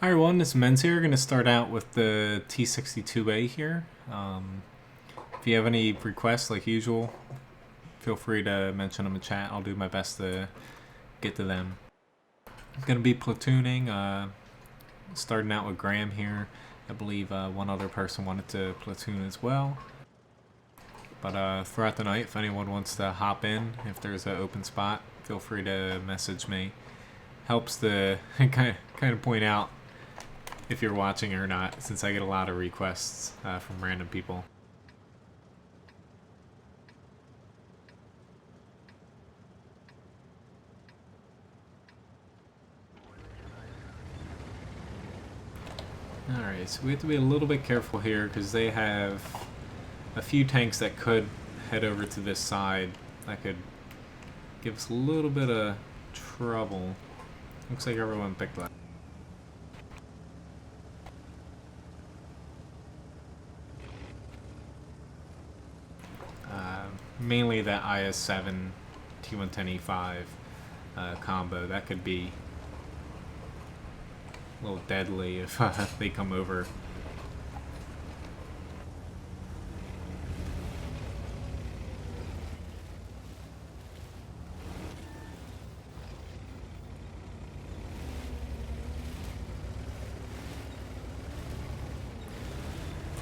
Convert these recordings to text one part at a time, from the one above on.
Hi everyone, this is Menz here. Going to start out with the T62A here. If you have any requests, like usual, feel free to mention them in chat. I'll do my best to get to them. I'm going to be platooning, starting out with Graham here. I believe one other person wanted to platoon as well. But throughout the night, if anyone wants to hop in, if there's an open spot, feel free to message me. Helps to kind of point out if you're watching or not, since I get a lot of requests from random people. Alright, so we have to be a little bit careful here because they have a few tanks that could head over to this side. That could give us a little bit of trouble. Looks like everyone picked that. Mainly that IS-7 T110E5 combo. That could be a little deadly if they come over.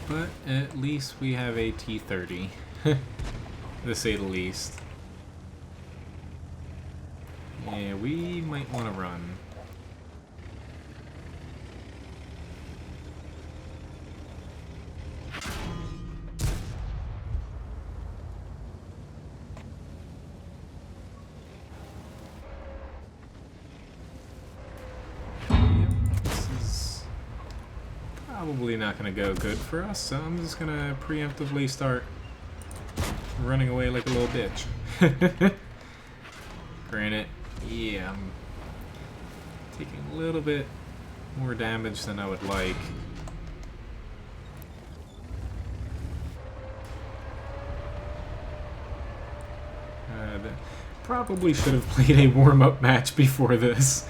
But at least we have a T-30, to say the least. Yeah, we might want to run. Probably not going to go good for us, so I'm just going to preemptively start running away like a little bitch. Granted, yeah, I'm taking a little bit more damage than I would like. Probably should have played a warm-up match before this.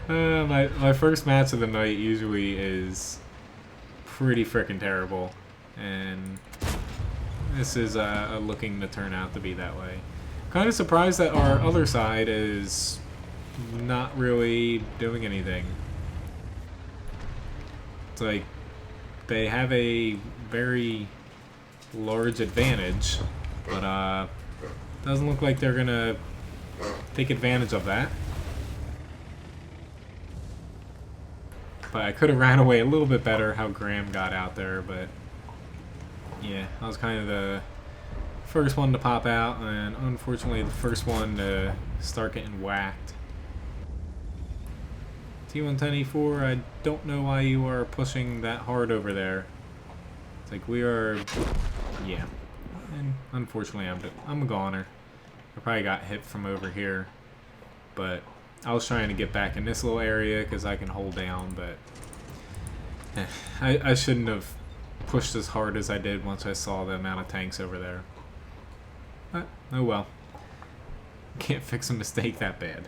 My first match of the night usually is pretty freaking terrible, and this is looking to turn out to be that way. Kind of surprised that our other side is not really doing anything. It's like they have a very large advantage, but doesn't look like they're gonna take advantage of that. But I could have ran away a little bit better how Graham got out there, but yeah, I was kind of the first one to pop out, and unfortunately the first one to start getting whacked. T110E4, I don't know why you are pushing that hard over there. It's like we are, yeah. And unfortunately I'm a goner. I probably got hit from over here, but I was trying to get back in this little area because I can hold down, but I shouldn't have pushed as hard as I did once I saw the amount of tanks over there. But, oh well. Can't fix a mistake that bad.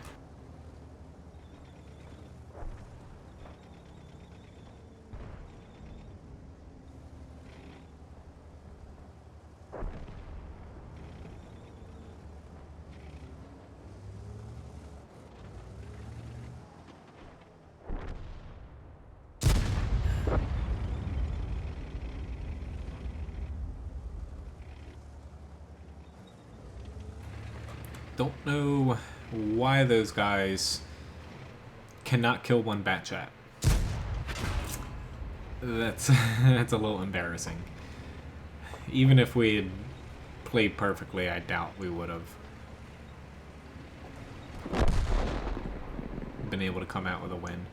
Don't know why those guys cannot kill one bat chat. That's that's a little embarrassing. Even if we had played perfectly, I doubt we would have been able to come out with a win.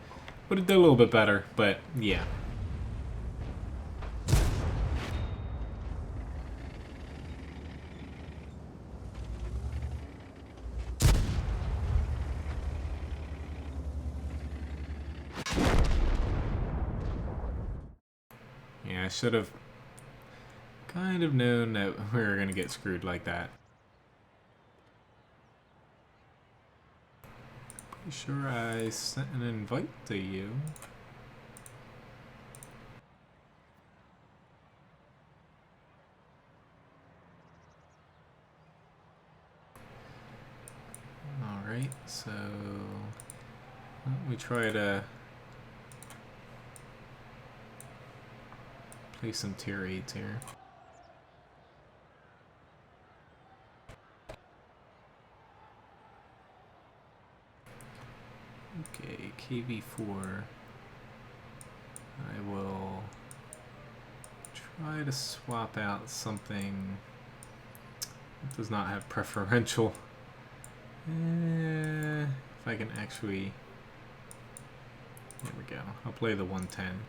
Would have done a little bit better, but yeah. Yeah, I should have kind of known that we were going to get screwed like that. Pretty sure I sent an invite to you. Alright, so we try to play some tier 8s here. Okay, KV4. I will try to swap out something that does not have preferential. If I can actually... There we go. I'll play the 110.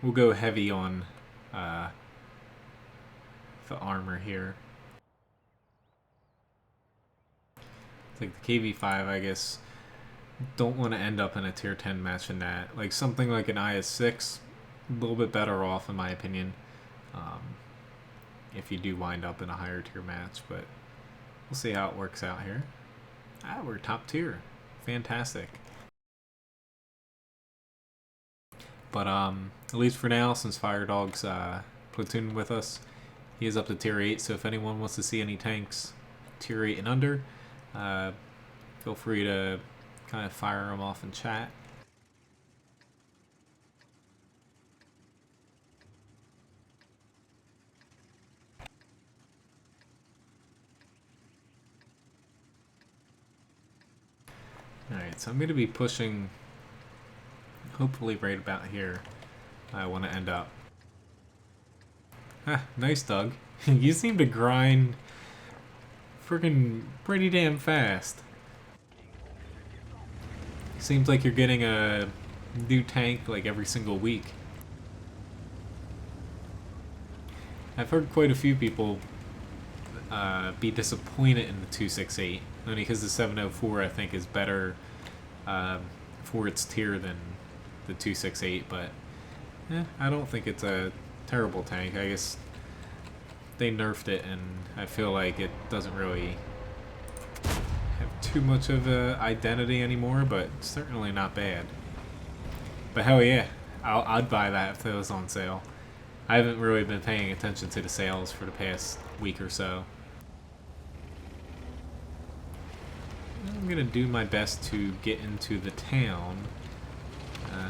We'll go heavy on the armor here. Like the KV5, I guess, don't want to end up in a tier 10 match in that. Like something like an IS6, a little bit better off in my opinion, if you do wind up in a higher tier match, but we'll see how it works out here. Ah, we're top tier. Fantastic. But at least for now, since Firedog's platoon with us, he is up to tier 8, so if anyone wants to see any tanks tier 8 and under, feel free to kind of fire them off in chat. Alright, so I'm going to be pushing, hopefully right about here. I want to end up. Ah, nice, Doug. You seem to grind freaking pretty damn fast. Seems like you're getting a new tank like every single week. I've heard quite a few people be disappointed in the 268, only because the 704 I think is better for its tier than the 268, but I don't think it's a terrible tank. I guess they nerfed it and I feel like it doesn't really have too much of an identity anymore, but certainly not bad. But hell yeah, I'd buy that if it was on sale. I haven't really been paying attention to the sales for the past week or so. I'm gonna do my best to get into the town,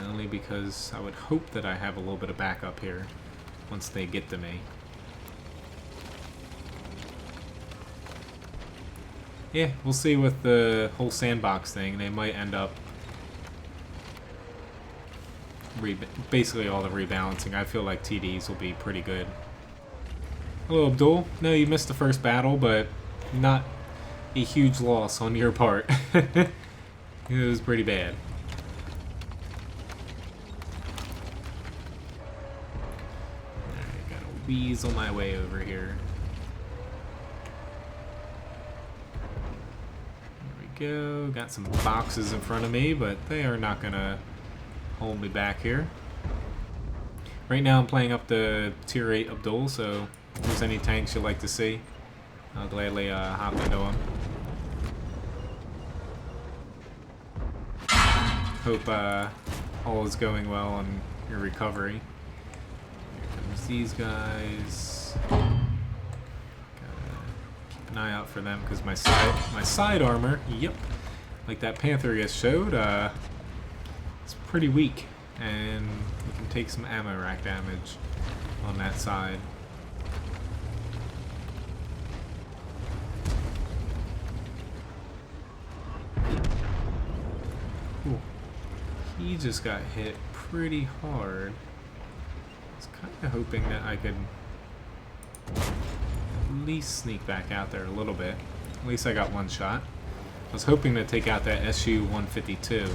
only because I would hope that I have a little bit of backup here once they get to me. Yeah, we'll see with the whole sandbox thing. They might end up basically all the rebalancing. I feel like TDs will be pretty good. Hello, Abdul. No, you missed the first battle, but not a huge loss on your part. It was pretty bad. Alright, gotta weasel my way over here. Go. Got some boxes in front of me, but they are not gonna hold me back here. Right now I'm playing up the tier 8 Abdul, so if there's any tanks you'd like to see, I'll gladly hop into them. Hope all is going well on your recovery. Here comes these guys. An eye out for them because my side armor, yep, like that Panther just showed, it's pretty weak, and we can take some ammo rack damage on that side. Ooh. He just got hit pretty hard. I was kind of hoping that I could at least sneak back out there a little bit. At least I got one shot. I was hoping to take out that SU-152.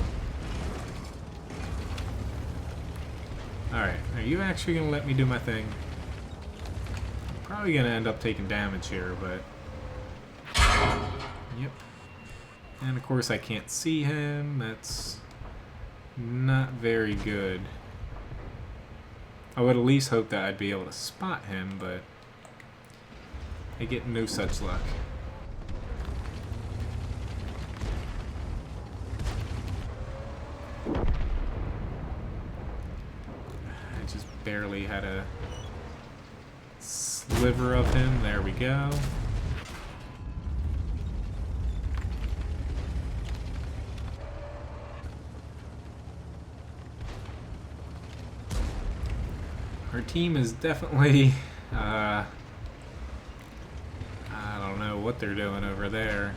Alright, are you actually going to let me do my thing? I'm probably going to end up taking damage here, but... Yep. And of course I can't see him. That's not very good. I would at least hope that I'd be able to spot him, but I get no such luck. barely had a sliver of him. There we go. Our team is definitely, I don't know what they're doing over there.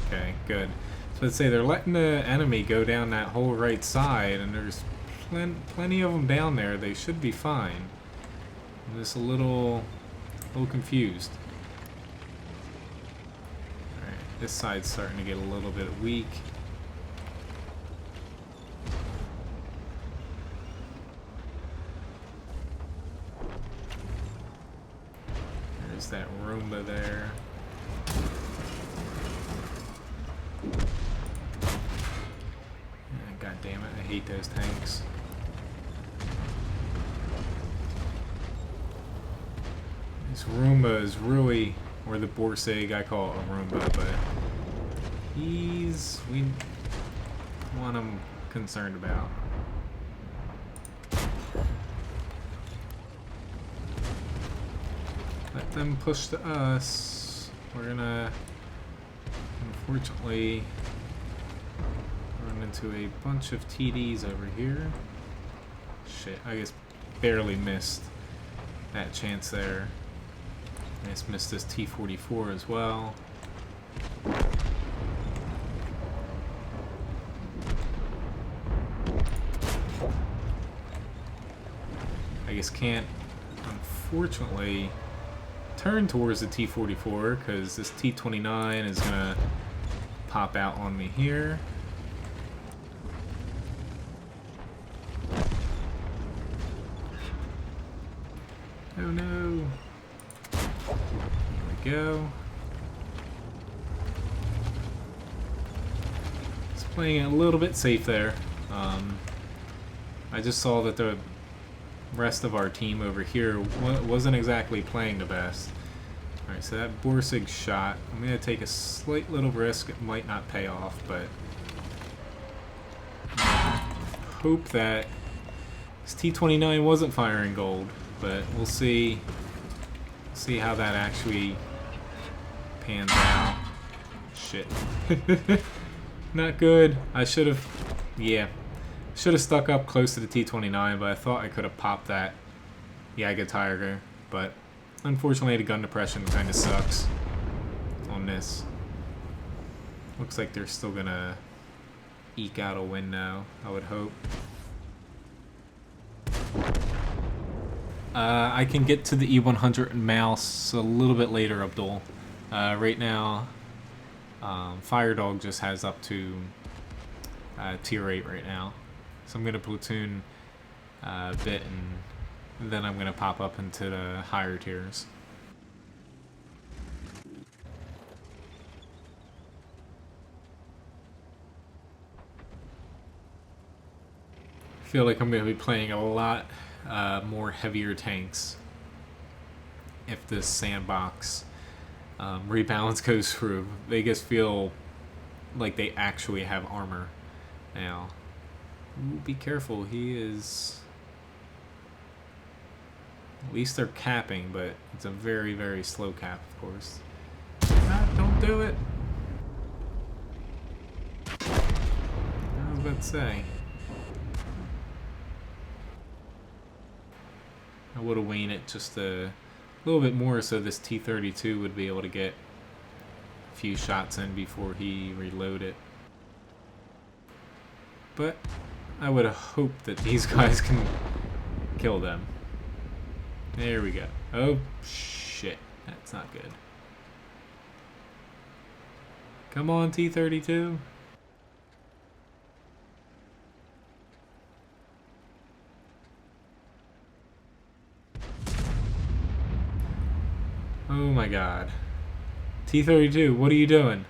Okay, good. So let's say they're letting the enemy go down that whole right side, and there's plenty of them down there. They should be fine. I'm just a little confused. Alright, this side's starting to get a little bit weak. There's that Roomba there. God damn it, I hate those tanks. This Roomba is really, or the Borsig, I call it a Roomba, but he's one I'm concerned about. Let them push to us. We're gonna, unfortunately, run into a bunch of TDs over here. Shit, I just barely missed that chance there. I just missed this T-44 as well. I just can't, unfortunately, turn towards the T-44 because this T-29 is gonna pop out on me here. Oh no. There we go. Just playing it a little bit safe there. I just saw that the rest of our team over here wasn't exactly playing the best. Alright, so that Borsig shot, I'm going to take a slight little risk. It might not pay off, but hope that this T-29 wasn't firing gold, but we'll see how that actually pans out. Shit. Not good. I should have, yeah. Should have stuck up close to the T-29, but I thought I could have popped that Yaga Tiger. But unfortunately, the gun depression kind of sucks on this. Looks like they're still gonna eke out a win now, I would hope. I can get to the E100 and Mouse a little bit later, Abdul. Right now, Fire Dog just has up to tier 8 right now. So I'm going to platoon a bit, and then I'm going to pop up into the higher tiers. I feel like I'm going to be playing a lot more heavier tanks if this sandbox rebalance goes through. They just feel like they actually have armor now. Ooh, be careful, he is... At least they're capping, but it's a very, very slow cap, of course. Ah, don't do it! I was about to say. I would have waned it just a little bit more so this T-32 would be able to get a few shots in before he reloaded. But I would hope that these guys can kill them. There we go. Oh, shit. That's not good. Come on, T-32. Oh my god. T-32, what are you doing?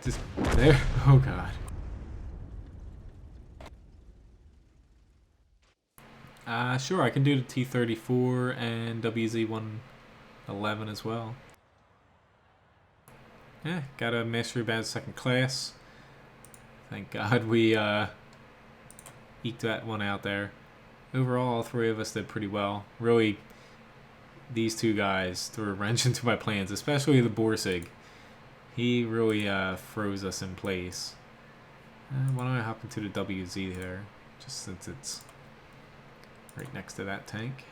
Just there? Oh god. Sure, I can do the T-34 and WZ-111 as well. Yeah, got a Mastery Badge 2nd class. Thank God we eked that one out there. Overall, all three of us did pretty well. Really, these two guys threw a wrench into my plans, especially the Borsig. He really froze us in place. Why don't I hop into the WZ there, just since it's right next to that tank.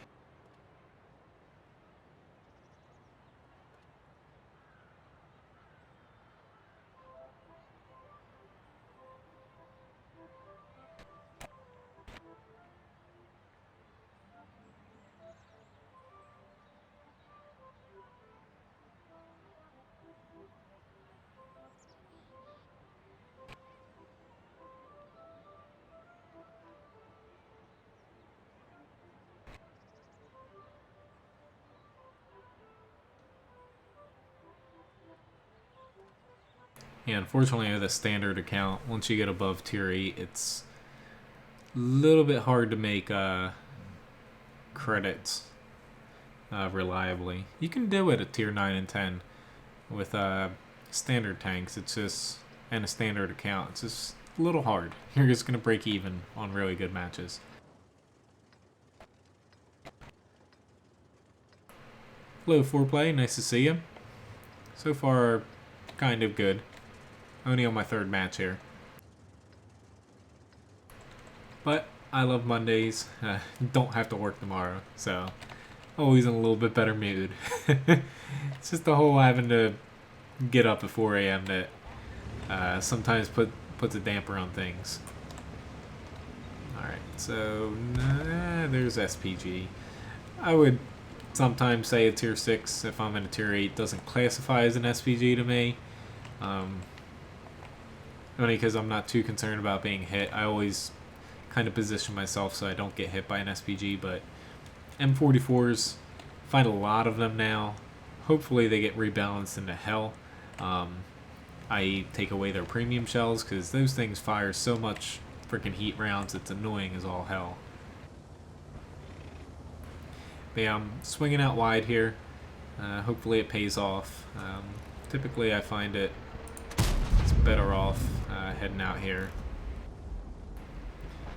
Yeah, unfortunately, with a standard account, once you get above tier 8, it's a little bit hard to make credits reliably. You can do it at tier 9 and 10 with standard tanks. It's just, and a standard account, it's just a little hard. You're just going to break even on really good matches. Hello, Foreplay. Nice to see you. So far, kind of good. Only on my third match here. But I love Mondays. Don't have to work tomorrow, so always in a little bit better mood. It's just the whole having to get up at 4 a.m. that sometimes puts a damper on things. Alright, so there's SPG. I would sometimes say a tier 6 if I'm in a tier 8 doesn't classify as an SPG to me. Only because I'm not too concerned about being hit. I always kind of position myself so I don't get hit by an SPG, but M44s, find a lot of them now. Hopefully they get rebalanced into hell. I take away their premium shells because those things fire so much freaking heat rounds, it's annoying as all hell. But yeah, I'm swinging out wide here. Hopefully it pays off. Typically I find it's better off heading out here.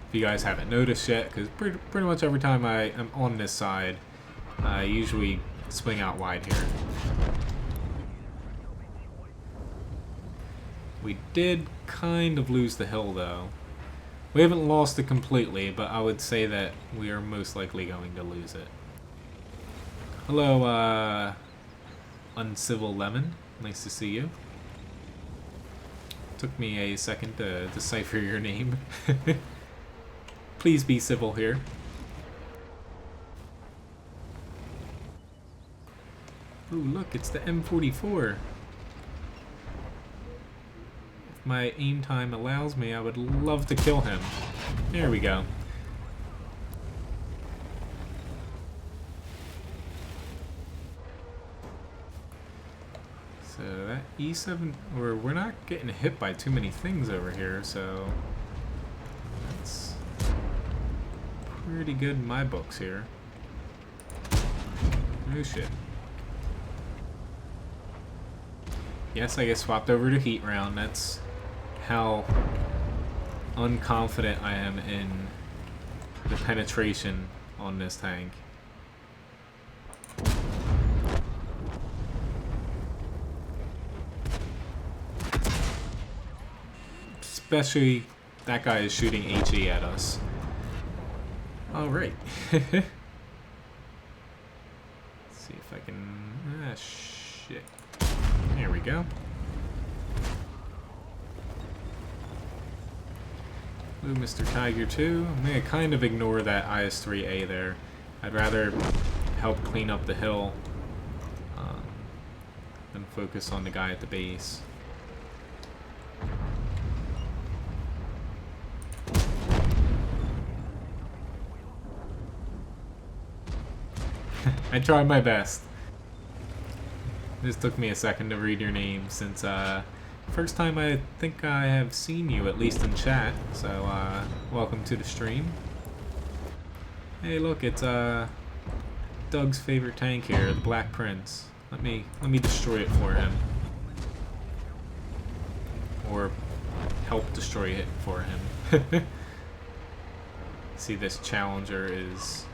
If you guys haven't noticed yet, because pretty much every time I am on this side, I usually swing out wide here. We did kind of lose the hill though. We haven't lost it completely, but I would say that we are most likely going to lose it. Hello, Uncivil Lemon. Nice to see you. Took me a second to decipher your name. Please be civil here. Ooh, look, it's the M44. If my aim time allows me, I would love to kill him. There we go. So that E7, we're not getting hit by too many things over here, so that's pretty good in my books here. Oh shit. Yes, I get swapped over to heat round. That's how unconfident I am in the penetration on this tank. Especially that guy is shooting HE at us. Alright. Let's see if I can... shit. There we go. Ooh, Mr. Tiger 2. I'm going to kind of ignore that IS-3A there. I'd rather help clean up the hill than focus on the guy at the base. I tried my best. This took me a second to read your name since first time I think I have seen you, at least in chat. So welcome to the stream. Hey, look, it's Doug's favorite tank here, the Black Prince. Let me destroy it for him, or help destroy destroy it for him. See, this Challenger is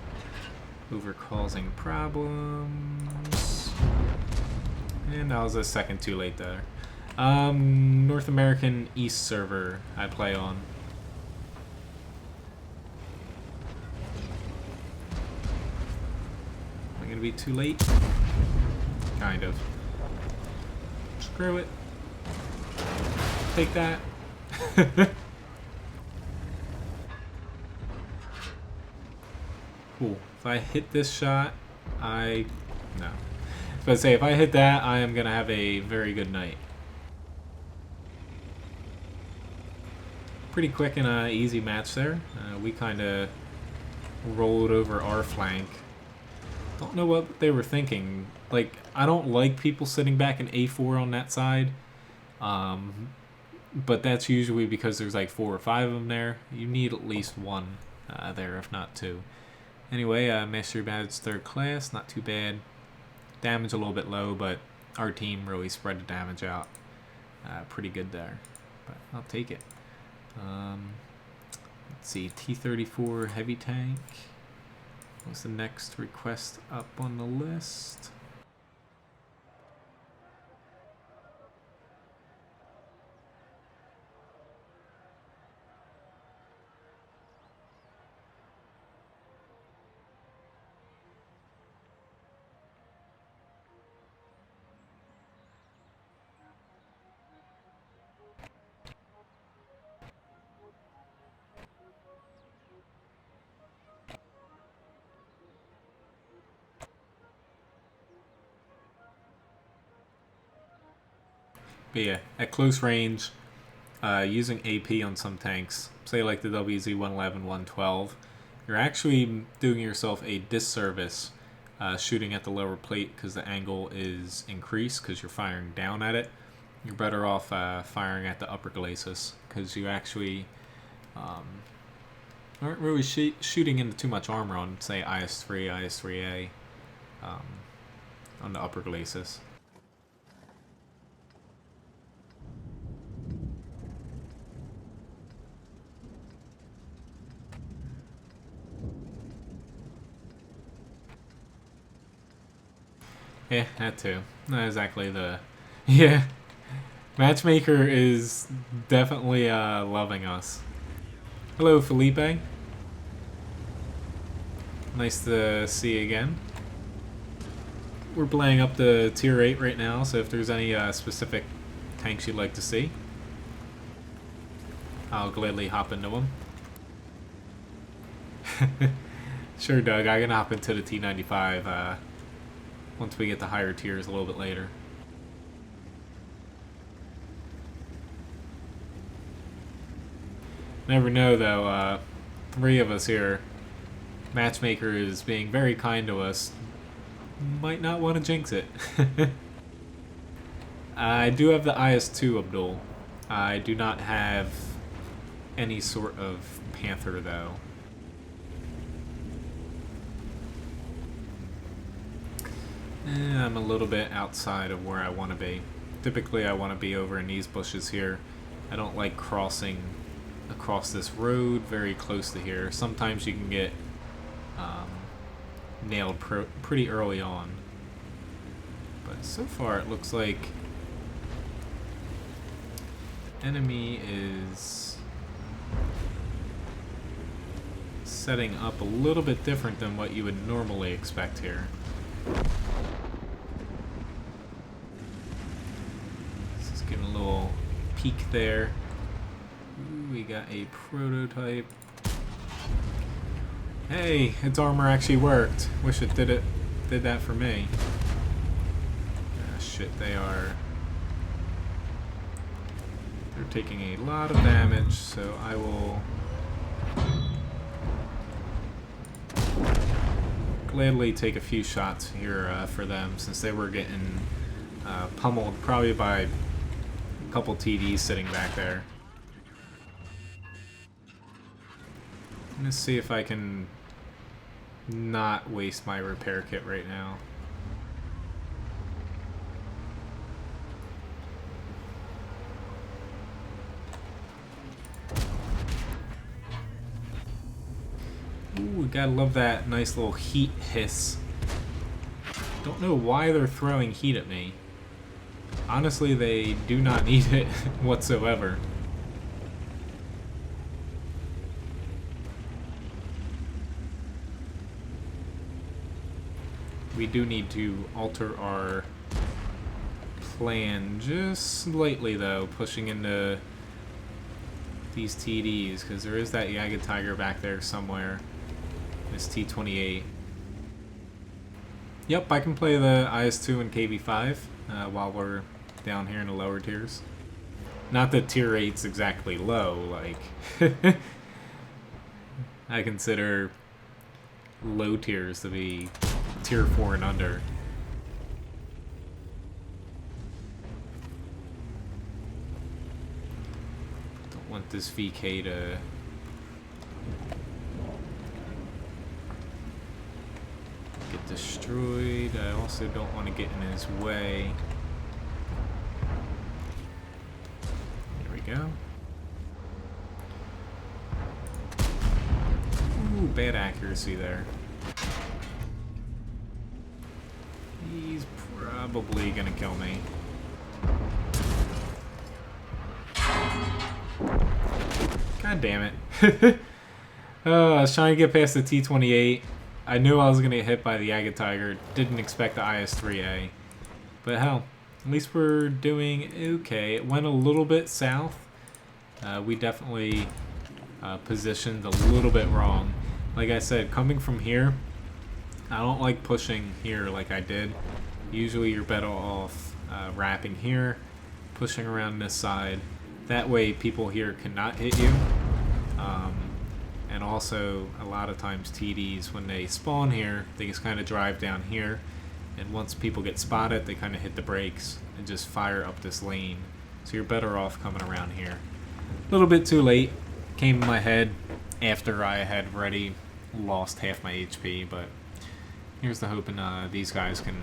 causing problems. And that was a second too late there. North American East server I play on. Am I gonna be too late? Kind of. Screw it. Take that. Cool. If I hit this shot, no. I was about to say, if I hit that, I am gonna have a very good night. Pretty quick and easy match there. We kind of rolled over our flank. Don't know what they were thinking. Like, I don't like people sitting back in A4 on that side. But that's usually because there's like 4 or 5 of them there. You need at least one there, if not 2. Anyway, Mastery Badge 3rd class, not too bad. Damage a little bit low, but our team really spread the damage out pretty good there. But I'll take it. Let's see, T-34 heavy tank. What's the next request up on the list? But yeah, at close range, using AP on some tanks, say like the WZ-111, 112, you're actually doing yourself a disservice shooting at the lower plate because the angle is increased because you're firing down at it. You're better off firing at the upper glacis because you actually aren't really shooting into too much armor on, say, IS-3, IS-3A on the upper glacis. Yeah, that too. Not exactly the... Yeah. Matchmaker is definitely loving us. Hello, Felipe. Nice to see you again. We're playing up the tier 8 right now, so if there's any specific tanks you'd like to see, I'll gladly hop into them. Sure, Doug, I can hop into the T95 once we get to higher tiers a little bit later. Never know, though. 3 of us here. Matchmaker is being very kind to us. Might not want to jinx it. I do have the IS-2, Abdul. I do not have any sort of Panther, though. I'm a little bit outside of where I want to be. Typically, I want to be over in these bushes here. I don't like crossing across this road very close to here. Sometimes you can get nailed pretty early on. But so far, it looks like enemy is setting up a little bit different than what you would normally expect here. Let's give a little peek there. Ooh, we got a prototype. Hey, its armor actually worked. Wish it did that for me. Ah, shit, they're taking a lot of damage, so I will gladly take a few shots here for them, since they were getting pummeled probably by a couple TDs sitting back there. Let's see if I can not waste my repair kit right now. gotta love that nice little heat hiss. Don't know why they're throwing heat at me. Honestly, they do not need it whatsoever. We do need to alter our plan just slightly, though, pushing into these TDs, because there is that Jagged Tiger back there somewhere. This T-28. Yep, I can play the IS-2 and KV-5 while we're down here in the lower tiers. Not that tier 8's exactly low, like... I consider low tiers to be tier 4 and under. Don't want this VK to get destroyed. I also don't want to get in his way. There we go. Ooh, bad accuracy there. He's probably gonna kill me. God damn it. I was trying to get past the T-28. I knew I was gonna get hit by the Jagged Tiger. Didn't expect the IS-3A. But hell, at least we're doing okay. It went a little bit south. We definitely positioned a little bit wrong. Like I said, coming from here, I don't like pushing here like I did. Usually you're better off wrapping here, pushing around this side. That way people here cannot hit you. And also, a lot of times TDs, when they spawn here, they just kind of drive down here. And once people get spotted, they kind of hit the brakes and just fire up this lane. So you're better off coming around here. A little bit too late. Came in my head after I had already lost half my HP, but here's the hoping these guys can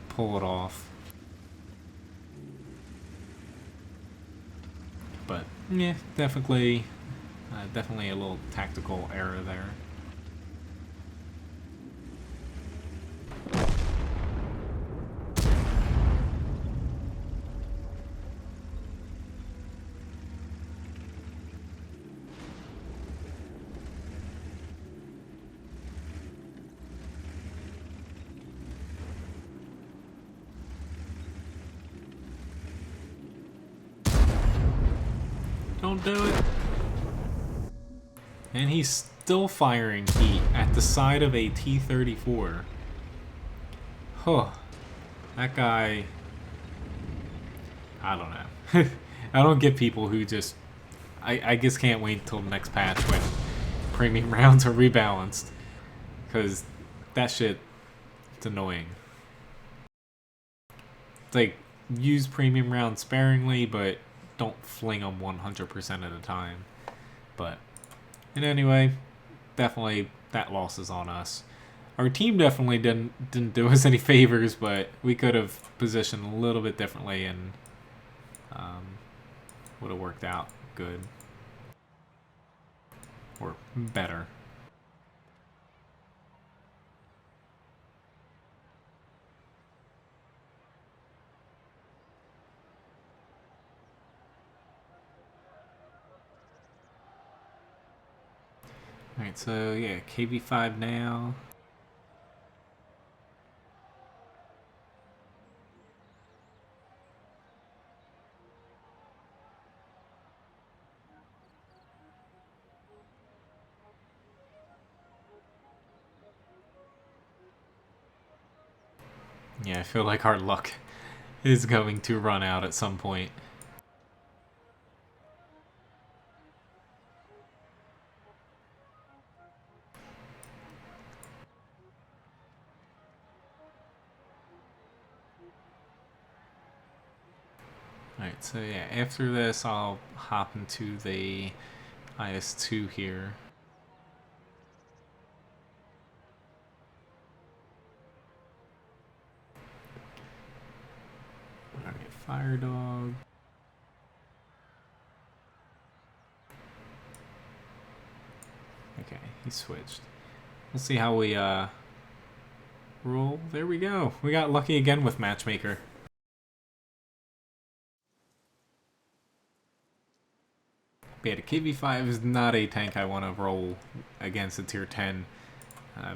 pull it off. But yeah, definitely a little tactical error there. Don't do it. And he's still firing heat at the side of a T-34. Huh. That guy... I don't know. I don't get people who just... I just can't wait until the next patch when premium rounds are rebalanced. Because that shit, it's annoying. It's like, use premium rounds sparingly, but don't fling them 100% of the time. But... and anyway, definitely that loss is on us. Our team definitely didn't do us any favors, but we could have positioned a little bit differently and would have worked out good. Or better. Alright, so yeah, KV-5 now. Yeah, I feel like our luck is going to run out at some point. Alright, so yeah, after this I'll hop into the IS-2 here. Alright, Fire Dog. Okay, he switched. We'll see how we roll. There we go. We got lucky again with Matchmaker. But yeah, the KV-5 is not a tank I want to roll against a tier 10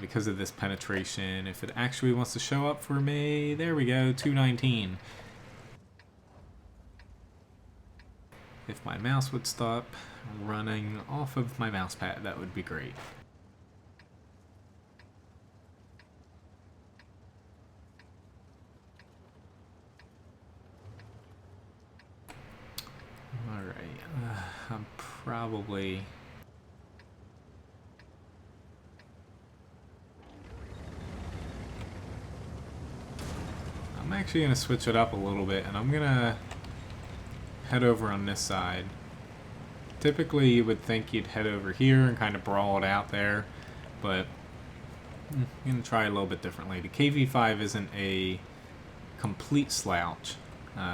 because of this penetration. If it actually wants to show up for me, there we go, 219. If my mouse would stop running off of my mouse pad, that would be great. Alright, I'm probably... I'm actually going to switch it up a little bit, and I'm going to head over on this side. Typically, you would think you'd head over here and kind of brawl it out there, but I'm going to try a little bit differently. The KV-5 isn't a complete slouch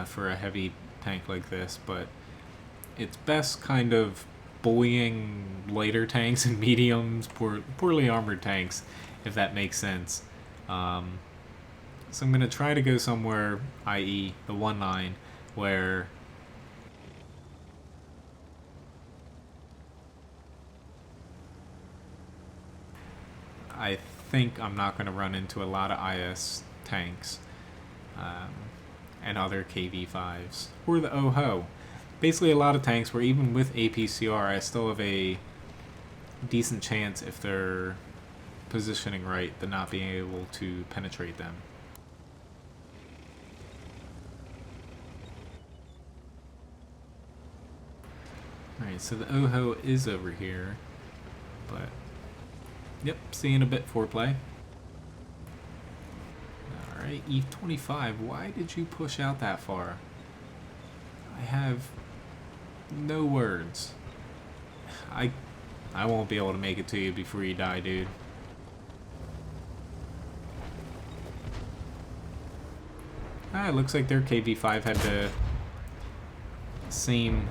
for a heavy tank like this, but it's best kind of bullying lighter tanks and mediums, poorly armored tanks, if that makes sense. So I'm going to try to go somewhere, i.e. the 1-9, where I think I'm not going to run into a lot of IS tanks and other KV-5s, or the OHO. Basically a lot of tanks where even with APCR I still have a decent chance, if they're positioning right, to not being able to penetrate them. Alright, so the OHO is over here, but yep, seeing a bit foreplay. Alright, Eve-25, why did you push out that far? I have no words. I won't be able to make it to you before you die, dude. Ah, it looks like their KV-5 had the same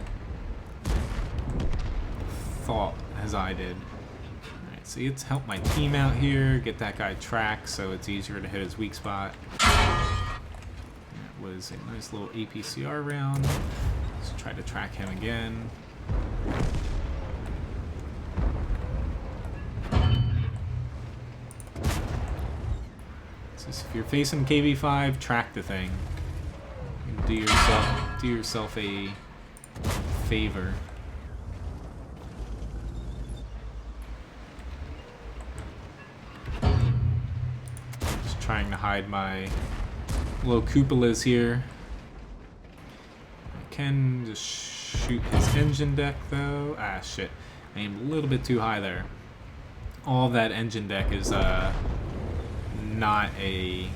thought as I did. Alright, so let's help my team out here, get that guy tracked so it's easier to hit his weak spot. That was a nice little APCR round. Let's try to track him again. So if you're facing KV-5, track the thing. Do yourself a favor. Just trying to hide my little cupolas here. I can just shoot his engine deck though. Ah, shit. I aimed a little bit too high there. All that engine deck is not in a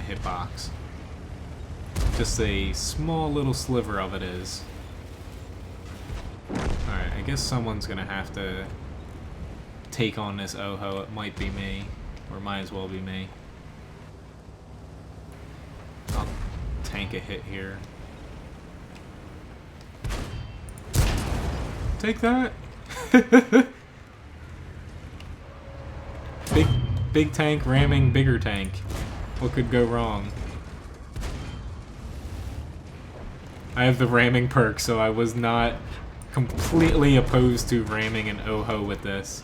hitbox. Just a small little sliver of it is. Alright, I guess someone's gonna have to take on this OHO. It might be me, or might as well be me. I'll tank a hit here. Take that! Big tank ramming bigger tank. What could go wrong? I have the ramming perk, so I was not completely opposed to ramming an OHO with this.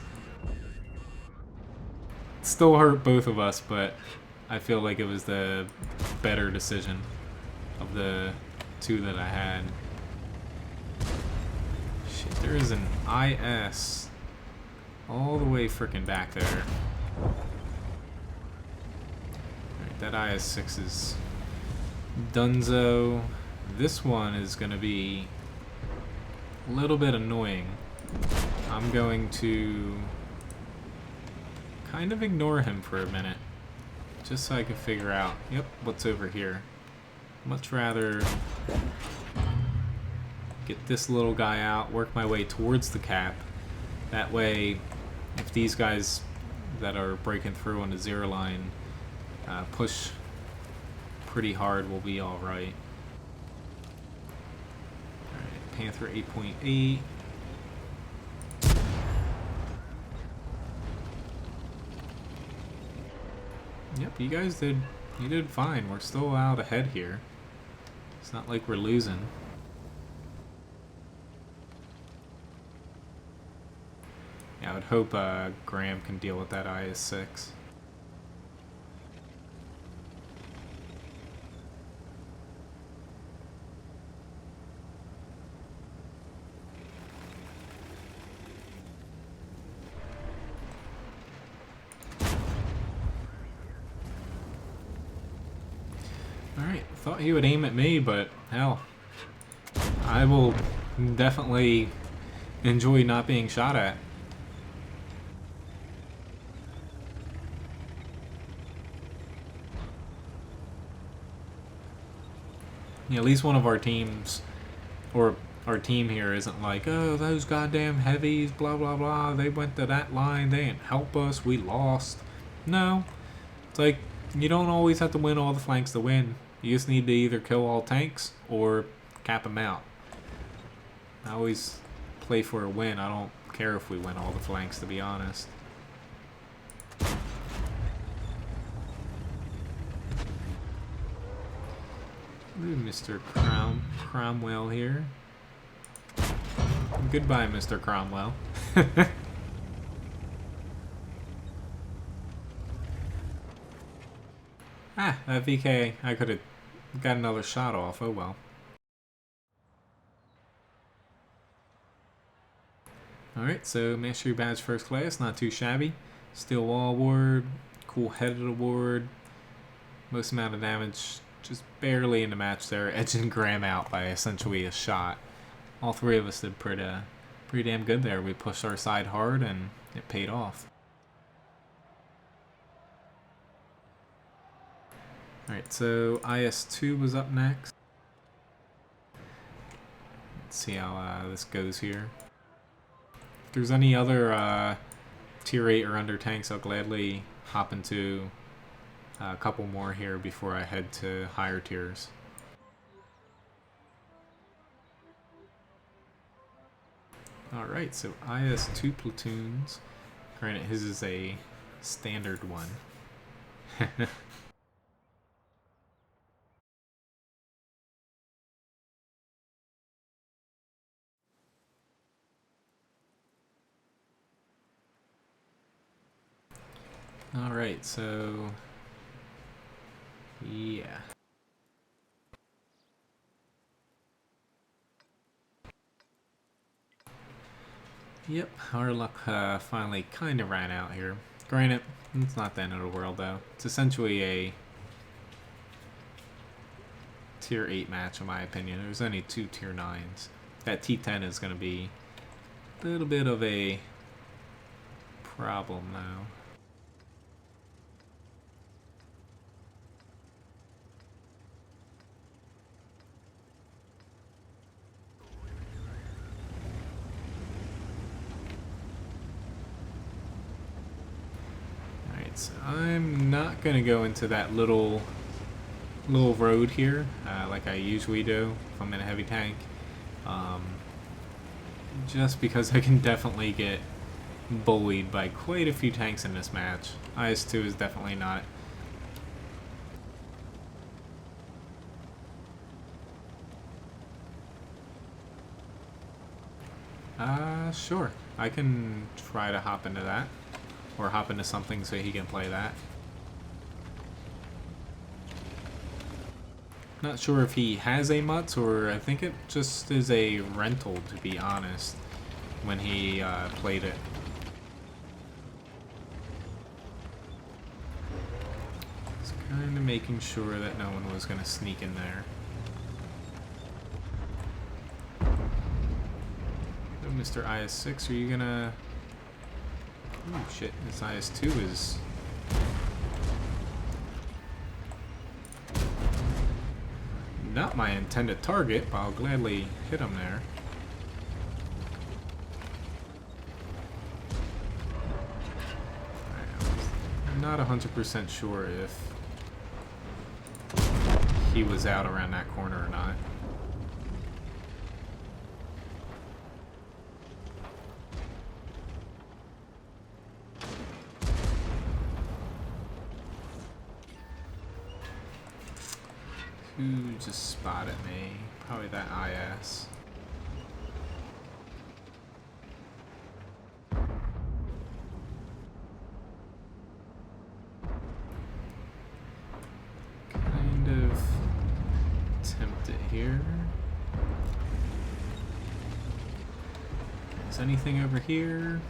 It still hurt both of us, but I feel like it was the better decision of the two that I had. Shit, there is an IS all the way frickin' back there. Alright, that IS-6 is dunzo. This one is going to be a little bit annoying. I'm going to kind of ignore him for a minute, just so I can figure out, yep, what's over here. Much rather get this little guy out, work my way towards the cap. That way, if these guys that are breaking through on the zero line push pretty hard, we'll be alright. Alright, Panther 8.8. Yep, you guys did. You did fine. We're still out ahead here. It's not like we're losing. Yeah, I would hope Graham can deal with that IS-6. Alright, thought he would aim at me, but hell, I will definitely enjoy not being shot at. Yeah, at least one of our teams, or our team here, isn't like, oh, those goddamn heavies, blah blah blah, they went to that line, they didn't help us, we lost. No, it's like, you don't always have to win all the flanks to win. You just need to either kill all tanks or cap them out. I always play for a win. I don't care if we win all the flanks, to be honest. Ooh, Mr. Cromwell here. Goodbye, Mr. Cromwell. Ah, that VK, I could have got another shot off. Oh well. Alright, so Mastery Badge First Class, not too shabby. Steel Wall Award, Cool Headed Award. Most amount of damage, just barely in the match there. Edging Graham out by essentially a shot. All three of us did pretty damn good there. We pushed our side hard and it paid off. Alright, so IS-2 was up next. Let's see how this goes here. If there's any other tier 8 or under tanks, I'll gladly hop into a couple more here before I head to higher tiers. Alright, so IS-2 platoons. Granted, his is a standard one. Alright, so yeah. Yep, our luck finally kind of ran out here. Granted, it's not the end of the world though. It's essentially a tier 8 match in my opinion. There's only 2 tier 9s. That T10 is going to be a little bit of a problem now. Alright, so I'm not going to go into that little road here like I usually do if I'm in a heavy tank. Just because I can definitely get bullied by quite a few tanks in this match. IS-2 is definitely not. Sure. I can try to hop into that. Or hop into something so he can play that. Not sure if he has a Mutz, or I think it just is a rental, to be honest, when he played it. Just kind of making sure that no one was going to sneak in there. Oh, Mr. IS-6, are you going to... Oh shit, this IS-2 is... not my intended target, but I'll gladly hit him there. I'm not 100% sure if he was out around that corner or not. Who just spotted me? Probably that IS. Kind of tempted here. Is anything over here?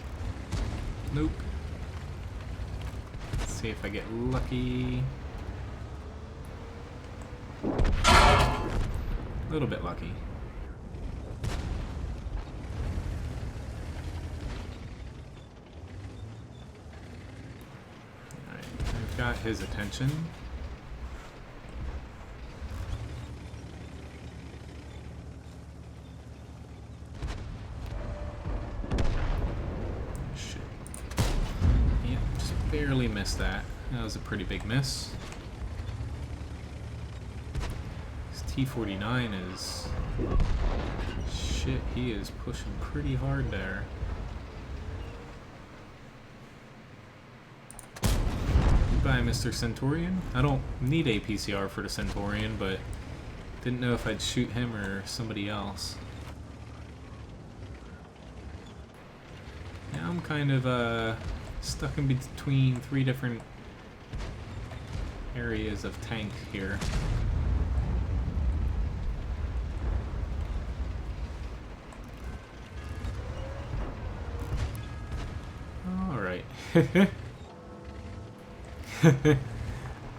Nope. Let's see if I get lucky. A little bit lucky. Alright, I've got his attention. Shit. Yep, just barely missed that. That was a pretty big miss. T-49 is... Shit, he is pushing pretty hard there. Goodbye, Mr. Centaurian. I don't need a PCR for the Centaurian, but didn't know if I'd shoot him or somebody else. Now I'm kind of stuck in between 3 different areas of tank here.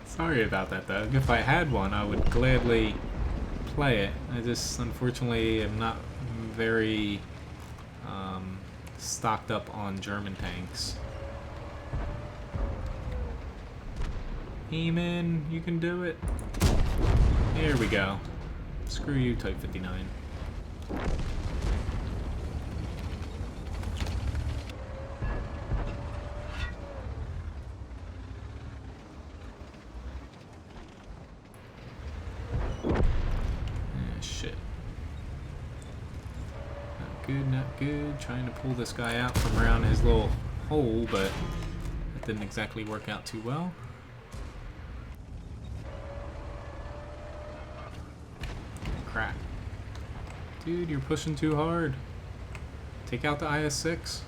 Sorry about that though. If I had one, I would gladly play it. I just unfortunately am not very stocked up on German tanks. Eamon, you can do it. There we go. Screw you, Type 59. Not good. Trying to pull this guy out from around his little hole, but it didn't exactly work out too well. Crap. Dude, you're pushing too hard. Take out the IS-6.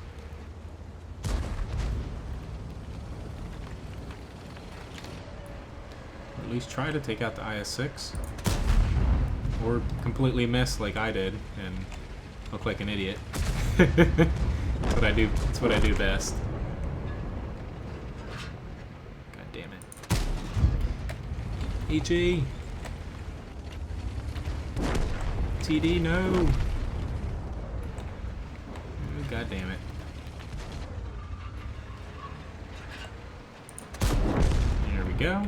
Or at least try to take out the IS-6. Or completely miss like I did and look like an idiot. That's what I do. That's what I do best. God damn it. HE. TD, no. Oh, God damn it. There we go.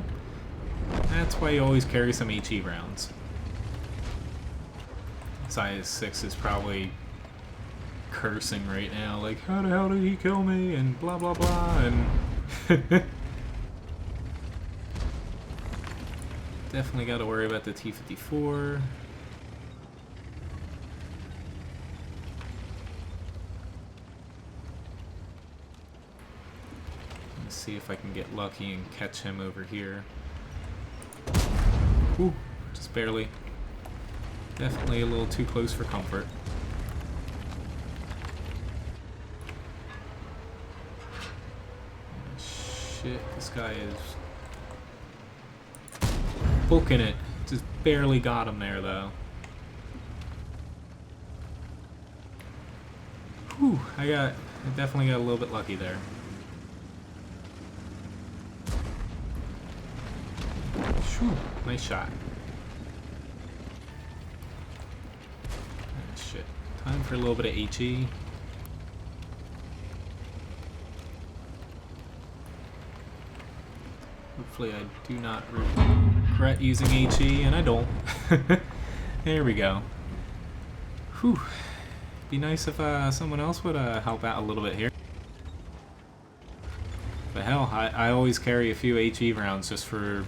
That's why you always carry some HE rounds. IS-6 is probably cursing right now, like, how the hell did he kill me, and blah blah blah, and definitely got to worry about the T-54. Let's see if I can get lucky and catch him over here. Ooh, just barely. Definitely a little too close for comfort. Shit, this guy is booking it. Just barely got him there, though. Whew, I definitely got a little bit lucky there. Whew, nice shot. Time for a little bit of HE. Hopefully I do not regret using HE, and I don't. There we go. Whew. Be nice if someone else would help out a little bit here. But hell, I always carry a few HE rounds just for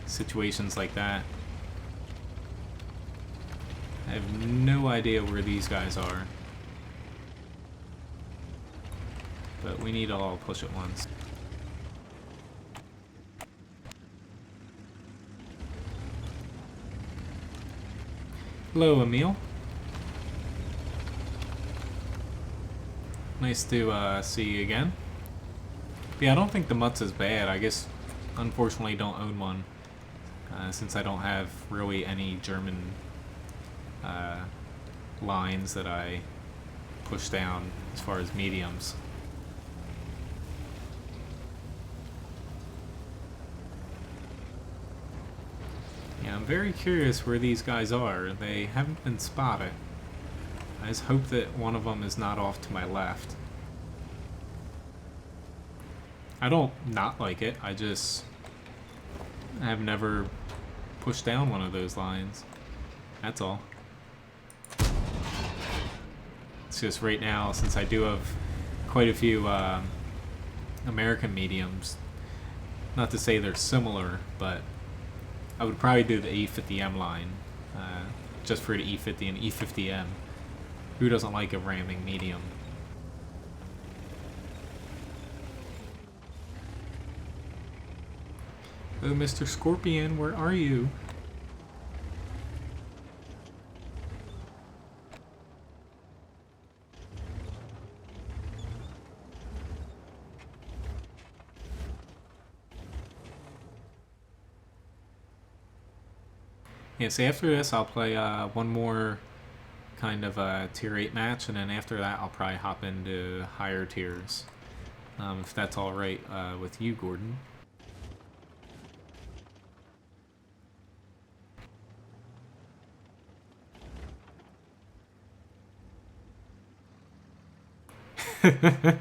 situations like that. I have no idea where these guys are. But we need to all push at once. Hello, Emil. Nice to see you again. But yeah, I don't think the Mutt's is bad. I guess, unfortunately, don't own one since I don't have really any German lines that I push down as far as mediums. Yeah, I'm very curious where these guys are. They haven't been spotted. I just hope that one of them is not off to my left. I don't not like it, I have never pushed down one of those lines. That's all. It's just right now, since I do have quite a few American mediums, not to say they're similar, but I would probably do the E50M line, just for the E50 and E50M. Who doesn't like a ramming medium? Oh, Mr. Scorpion, where are you? Yeah, so after this I'll play one more kind of a tier 8 match, and then after that I'll probably hop into higher tiers. If that's alright with you, Gordon. That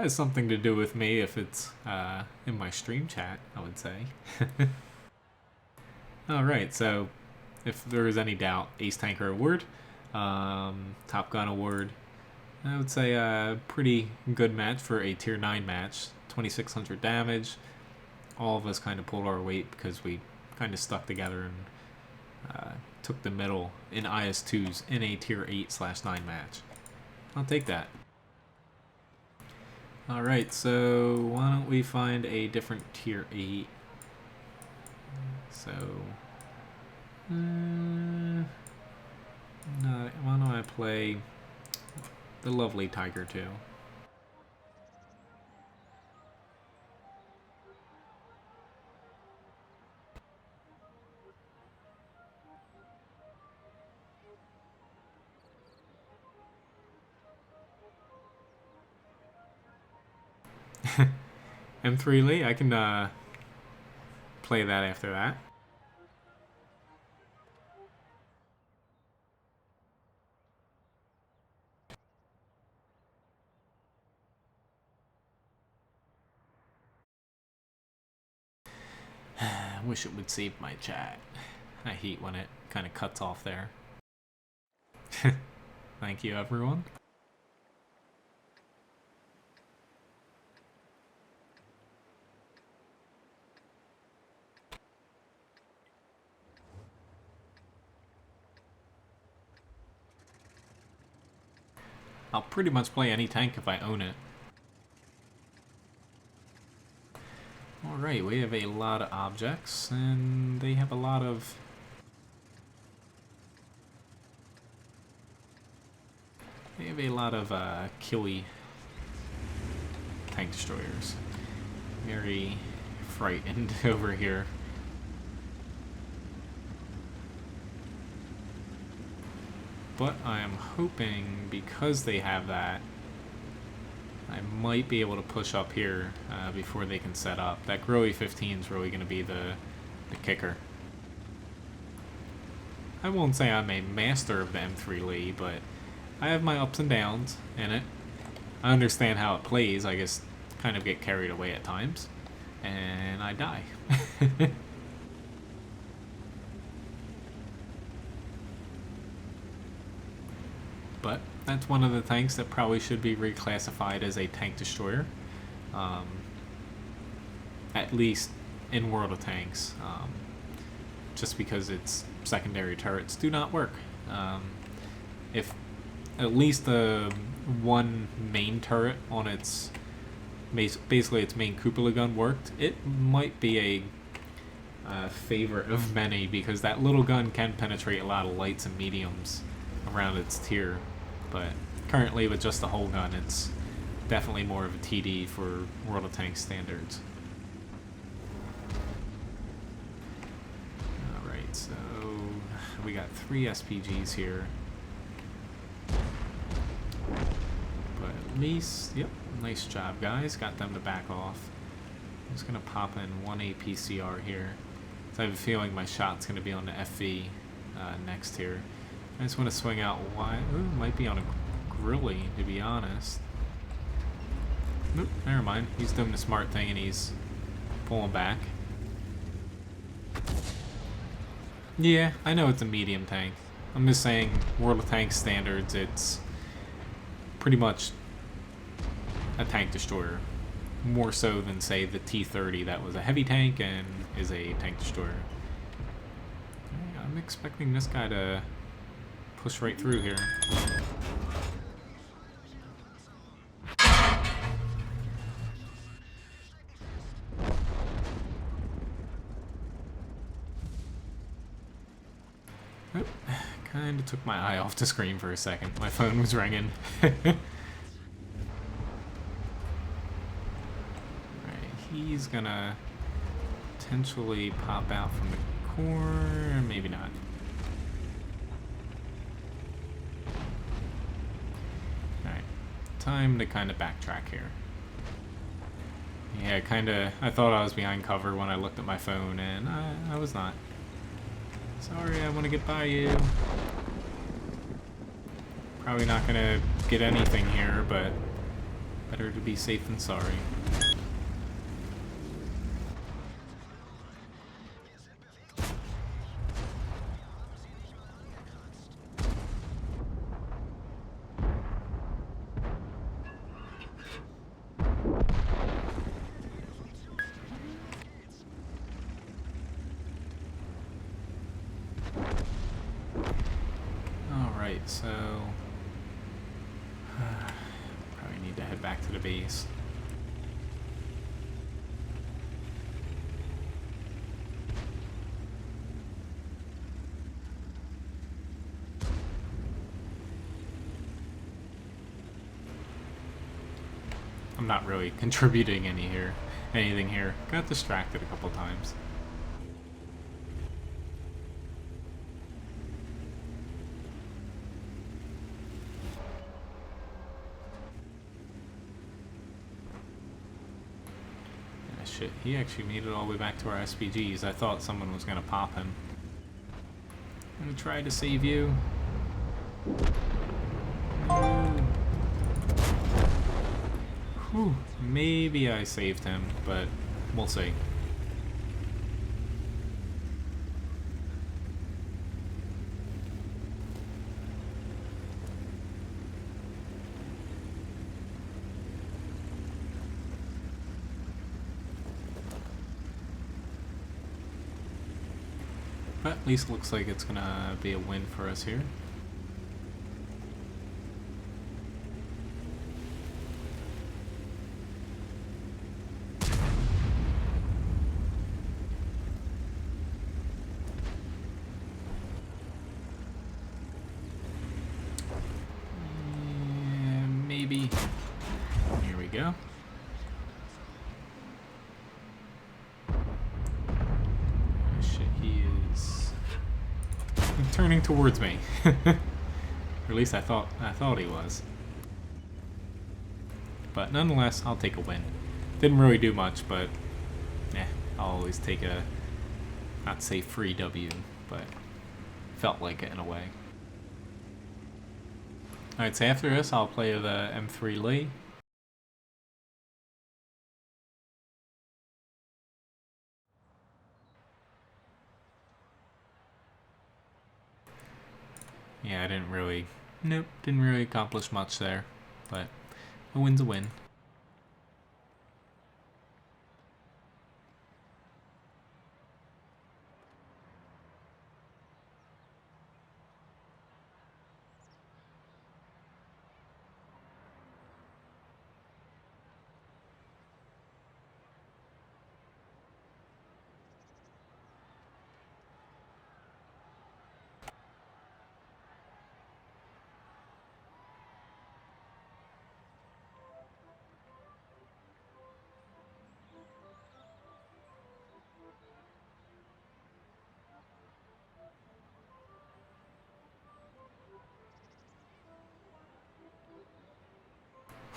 has something to do with me if it's in my stream chat, I would say. Alright, so if there is any doubt, Ace Tanker Award, Top Gun Award, I would say a pretty good match for a tier 9 match. 2600 damage. All of us kind of pulled our weight because we kind of stuck together and took the middle in IS2s in a tier 8/9 match. I'll take that. Alright, so why don't we find a different tier 8? So, no, why don't I play the lovely Tiger 2? M3 Lee, I can play that after that. I wish it would save my chat. I hate when it kind of cuts off there. Thank you, everyone. I'll pretty much play any tank if I own it. Alright, we have a lot of objects, and they have a lot of... They have a lot of killy tank destroyers. Very frightened over here. But I am hoping, because they have that, I might be able to push up here before they can set up. That Growy 15 is really going to be the kicker. I won't say I'm a master of the M3 Lee, but I have my ups and downs in it. I understand how it plays, I just kind of get carried away at times, and I die. But that's one of the tanks that probably should be reclassified as a tank destroyer. At least in World of Tanks. Just because its secondary turrets do not work. If at least the one main turret on its basically its main cupola gun worked. It might be a favorite of many because that little gun can penetrate a lot of lights and mediums around its tier, but currently with just the whole gun, it's definitely more of a TD for World of Tanks standards. Alright, so we got 3 SPGs here. But at least, yep, nice job guys, got them to back off. I'm just going to pop in 1 APCR here. So I have a feeling my shot's going to be on the FV next here. I just want to swing out wide. Ooh, might be on a Grilly, to be honest. Nope, never mind. He's doing the smart thing and he's pulling back. Yeah, I know it's a medium tank. I'm just saying, World of Tanks standards, it's pretty much a tank destroyer. More so than, say, the T-30 that was a heavy tank and is a tank destroyer. I'm expecting this guy to push right through here. Oh, kind of took my eye off the screen for a second. My phone was ringing. He's gonna potentially pop out from the corner, maybe not. Alright, time to kind of backtrack here. Yeah, I thought I was behind cover when I looked at my phone, and I was not. Sorry, I want to get by you. Probably not gonna get anything here, but better to be safe than sorry. Alright, so probably need to head back to the base. I'm not really contributing anything here. Got distracted a couple times. Shit, he actually made it all the way back to our SPGs. I thought someone was gonna pop him. I'm gonna try to save you. Whew, maybe I saved him, but we'll see. But at least looks like it's gonna be a win for us here. Maybe. Here we go. Turning towards me. Or at least I thought he was. But nonetheless, I'll take a win. Didn't really do much, but I'll always take a, not say free W, but felt like it in a way. Alright, so after this, I'll play the M3 Lee. Yeah, didn't really accomplish much there, but a win's a win.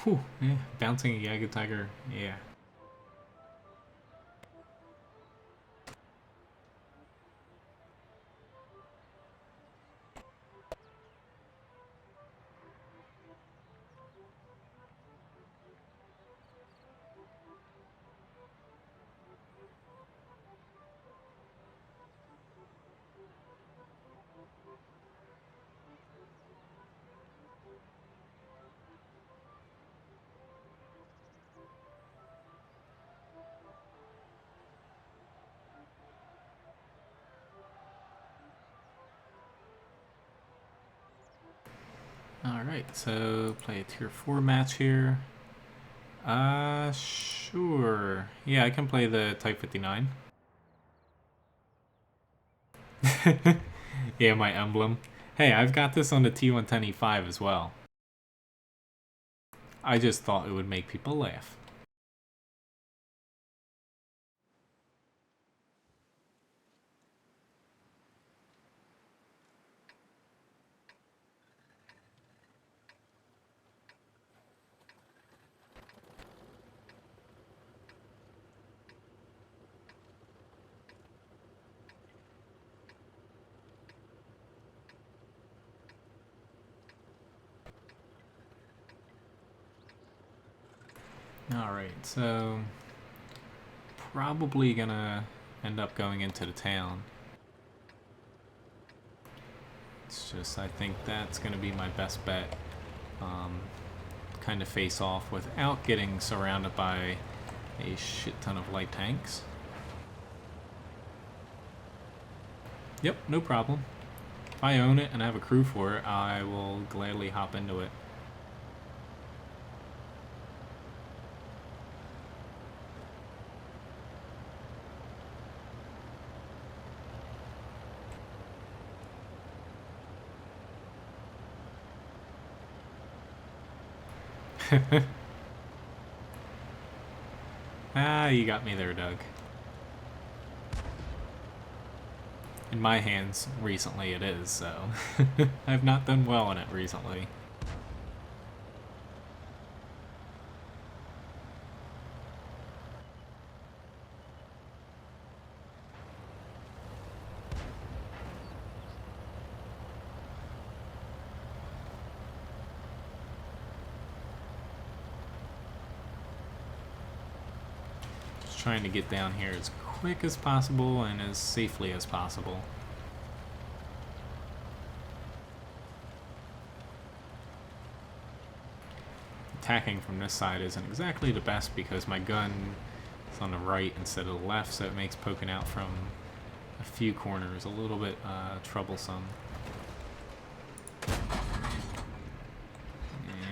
Whew, yeah, bouncing a Yaga Tiger, yeah. Alright, so play a tier 4 match here. Sure. Yeah, I can play the Type 59. Yeah, my emblem. Hey, I've got this on the T110E5 as well. I just thought it would make people laugh. Alright, so probably gonna end up going into the town. It's just, I think that's gonna be my best bet. Kind of face off without getting surrounded by a shit ton of light tanks. Yep, no problem. If I own it and have a crew for it, I will gladly hop into it. Ah, you got me there, Doug. In my hands, recently it is, so I've not done well in it recently. Trying to get down here as quick as possible and as safely as possible. Attacking from this side isn't exactly the best because my gun is on the right instead of the left, so it makes poking out from a few corners a little bit troublesome.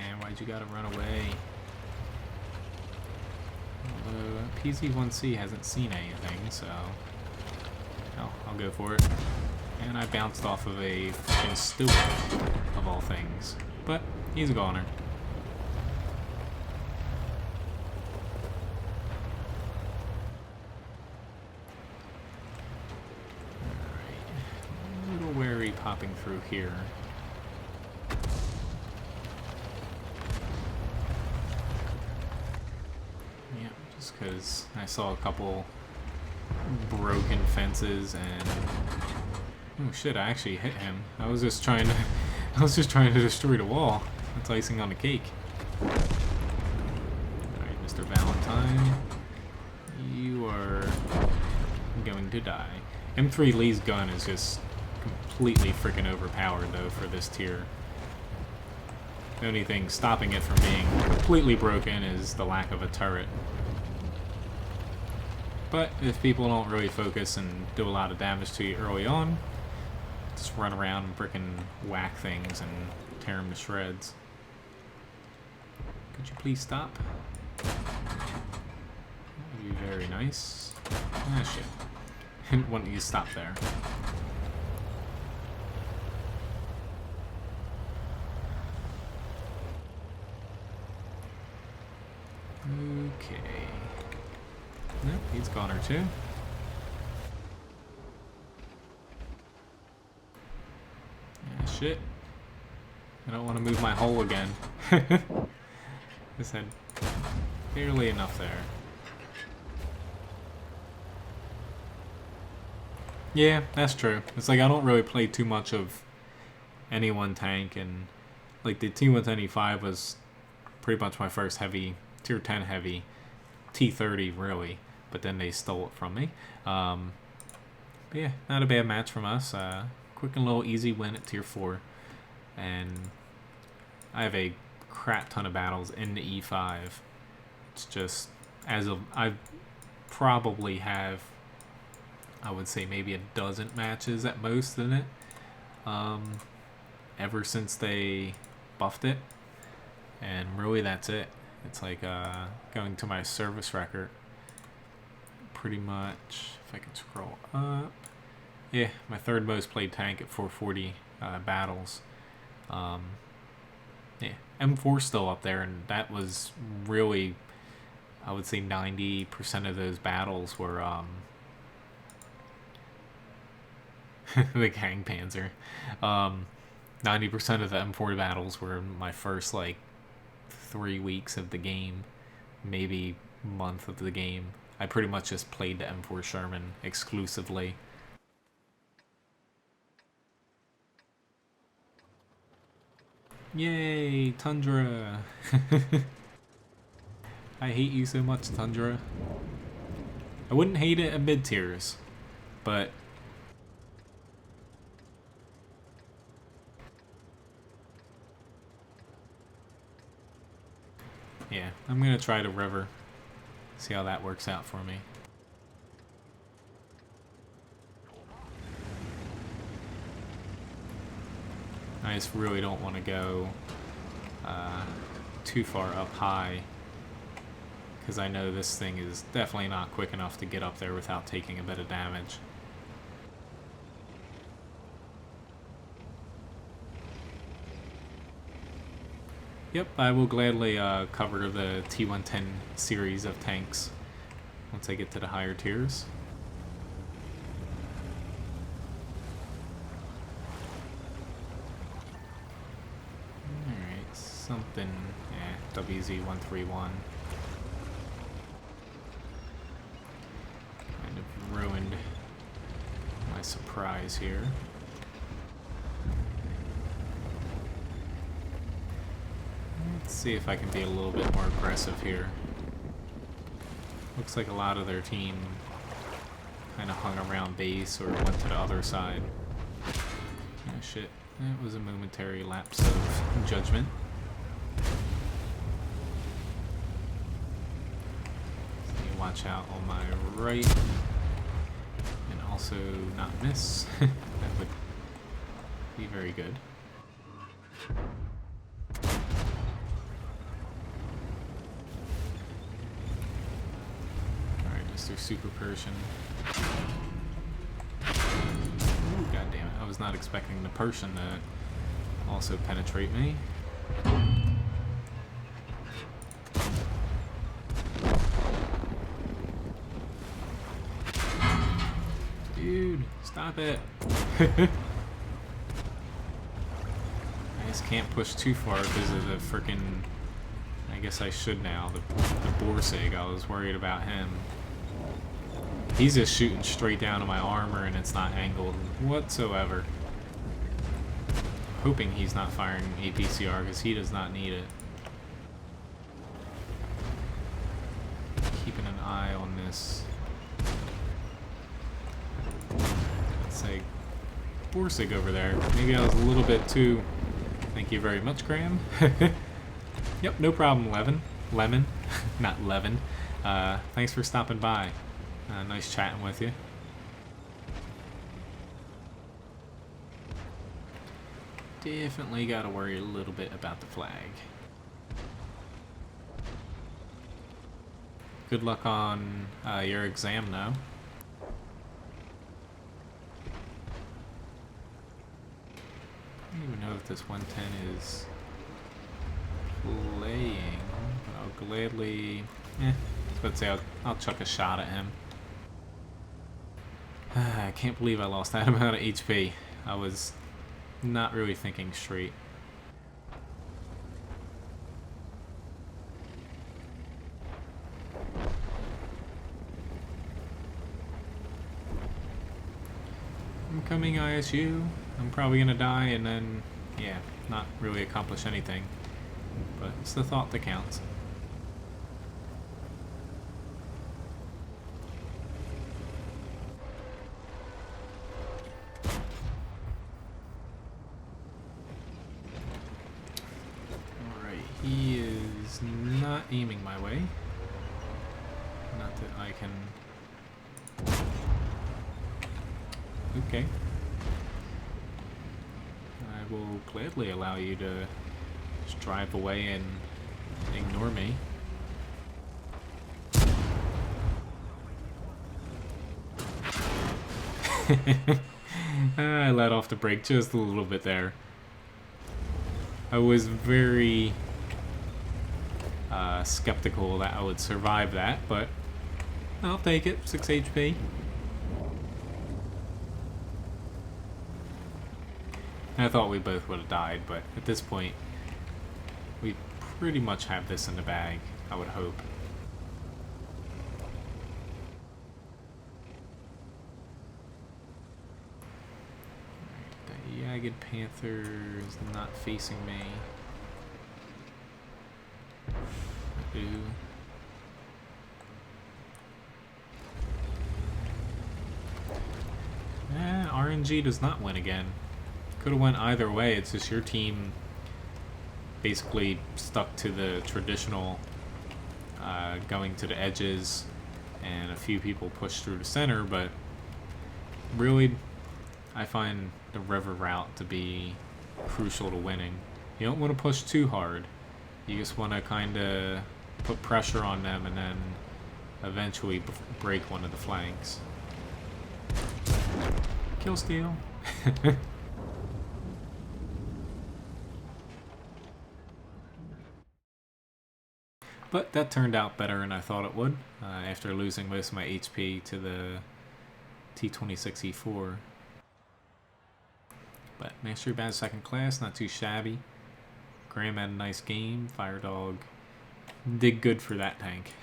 And why'd you gotta run away? Although PZ1C hasn't seen anything, so I'll go for it. And I bounced off of a fucking steward, of all things. But he's a goner. Alright. A little wary popping through here. Because I saw a couple broken fences and oh shit, I actually hit him. I was just trying to destroy the wall. That's icing on the cake. Alright, Mr. Valentine, you are going to die. M3 Lee's gun is just completely freaking overpowered though for this tier. The only thing stopping it from being completely broken is the lack of a turret. But if people don't really focus and do a lot of damage to you early on, just run around and frickin' whack things and tear them to shreds. Could you please stop? That would be very nice. Ah, shit. Didn't want you to stop there. Okay. Nope, he's goner too. Yeah, shit. I don't want to move my hull again. Just had barely enough there. Yeah, that's true. It's like I don't really play too much of any one tank, and like the T110E5 was pretty much my first heavy, tier 10 heavy, T30 really, but then they stole it from me. But yeah, not a bad match from us. Quick and little easy win at tier 4. And I have a crap ton of battles in the E5. It's just, as of, I probably have, I would say maybe a dozen matches at most in it. Ever since they buffed it. And really that's it. It's like going to my service record. Pretty much, if I can scroll up. Yeah, my third most played tank at 440 battles. Yeah, M4's still up there, and that was really, I would say 90% of those battles were the Gang Panzer. 90% of the M4 battles were my first like 3 weeks of the game, maybe month of the game. I pretty much just played the M4 Sherman exclusively. Yay, Tundra! I hate you so much, Tundra. I wouldn't hate it at mid-tiers, but yeah, I'm gonna try to river. See how that works out for me. I just really don't want to go too far up high, because I know this thing is definitely not quick enough to get up there without taking a bit of damage. Yep, I will gladly cover the T110 series of tanks once I get to the higher tiers. Alright, something, WZ131. Kind of ruined my surprise here. Let's see if I can be a little bit more aggressive here. Looks like a lot of their team kind of hung around base or went to the other side. Oh shit, that was a momentary lapse of judgment. So you watch out on my right and also not miss. That would be very good. Mr. Super Persian. Ooh, God damn it. I was not expecting the Persian to also penetrate me. Dude, stop it. I just can't push too far because of the frickin'... I guess I should now. The Borsig, I was worried about him. He's just shooting straight down to my armor and it's not angled whatsoever. Hoping he's not firing APCR because he does not need it. Keeping an eye on this. Let's say Borsig over there. Maybe I was a little bit too... Thank you very much, Graham. Yep, no problem, Lemon. Not Levin. Thanks for stopping by. Nice chatting with you. Definitely gotta worry a little bit about the flag. Good luck on your exam now. I don't even know if this 110 is playing, but I'll gladly... let's say I'll chuck a shot at him. I can't believe I lost that amount of HP. I was not really thinking straight. Incoming ISU. I'm probably gonna die and then, yeah, not really accomplish anything. But it's the thought that counts. Alright, he is not aiming my way. Not that I can... Okay. I will gladly allow you to just drive away and ignore me. I let off the brake just a little bit there. I was very skeptical that I would survive that, but I'll take it. 6 HP. I thought we both would have died, but at this point, we pretty much have this in the bag, I would hope. The Jagged Panther is not facing me. Ooh. RNG does not win again. Could have went either way. It's just your team basically stuck to the traditional going to the edges, and a few people pushed through the center, but really I find the river route to be crucial to winning. You don't want to push too hard. You just want to kind of put pressure on them and then eventually break one of the flanks. Kill steal. But that turned out better than I thought it would, after losing most of my HP to the T-26E4. But Mastery Badge 2nd class, not too shabby. Graham had a nice game. Firedog did good for that tank.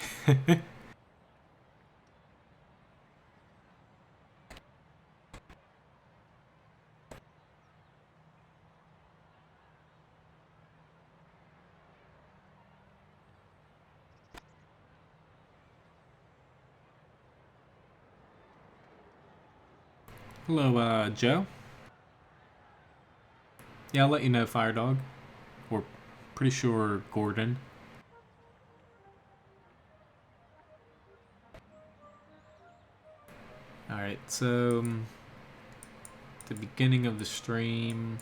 Hello, Joe. Yeah, I'll let you know, Firedog. Or pretty sure Gordon. Alright, so the beginning of the stream,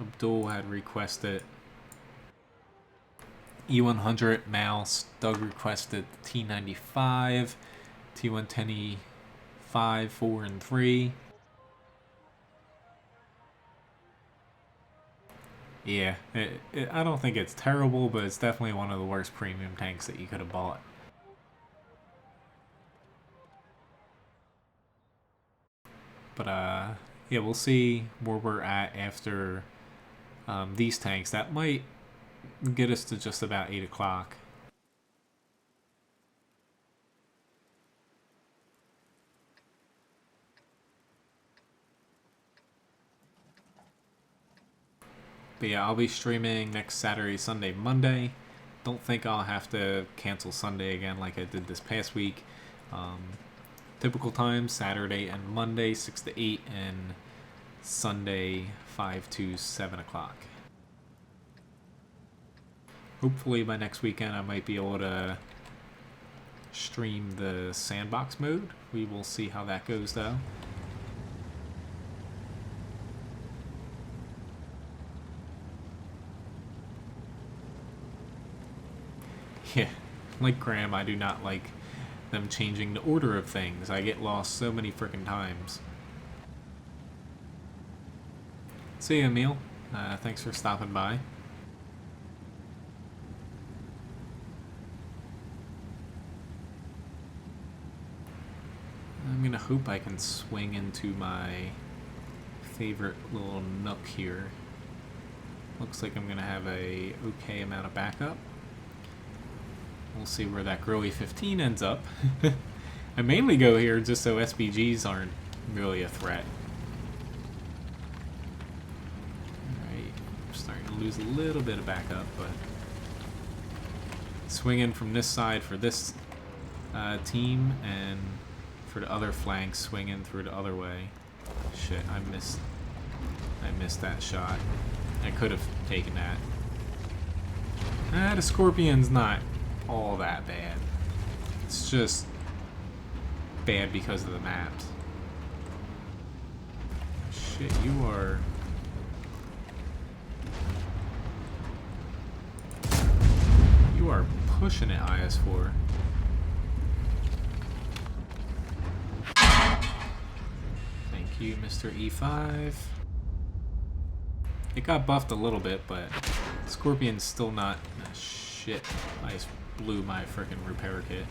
Abdul had requested E100 mouse, Doug requested T95, T110E 5, 4, and 3. Yeah, I don't think it's terrible, but it's definitely one of the worst premium tanks that you could have bought. But yeah, we'll see where we're at after these tanks. That might get us to just about 8 o'clock. But yeah, I'll be streaming next Saturday, Sunday, Monday. Don't think I'll have to cancel Sunday again like I did this past week. Typical times, Saturday and Monday, 6 to 8, and Sunday, 5 to 7 o'clock. Hopefully by next weekend I might be able to stream the sandbox mode. We will see how that goes though. Yeah, like Graham, I do not like them changing the order of things. I get lost so many frickin' times. See ya, Emil. Thanks for stopping by. I'm gonna hope I can swing into my favorite little nook here. Looks like I'm gonna have a okay amount of backup. We'll see where that Growy 15 ends up. I mainly go here just so SPGs aren't really a threat. Alright, I'm starting to lose a little bit of backup, but swinging from this side for this team, and for the other flank swinging through the other way. Shit, I missed that shot. I could have taken that. The Scorpion's not all that bad. It's just bad because of the maps. Shit, you are... You are pushing it, IS-4. Thank you, Mr. E5. It got buffed a little bit, but Scorpion's still not... Oh, shit. I just blew my frickin' repair kit.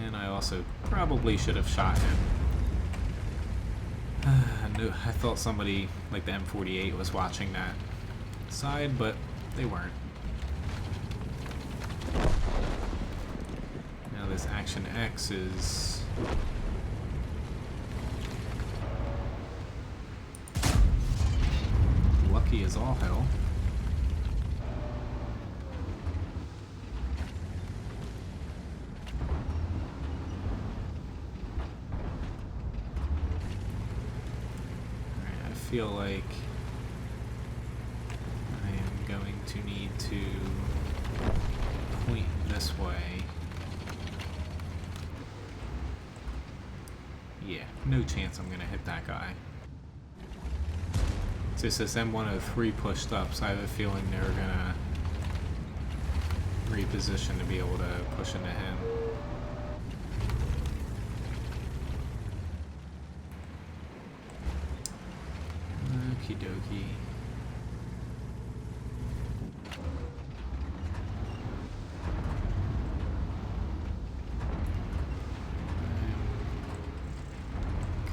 And I also probably should have shot him. I thought somebody, like the M48, was watching that side, but they weren't. Now this Action X is... lucky as all hell. I feel like I am going to need to point this way. Yeah, no chance I'm gonna hit that guy. It's just this M103 pushed up, so I have a feeling they're gonna reposition to be able to push into him. Okie dokie.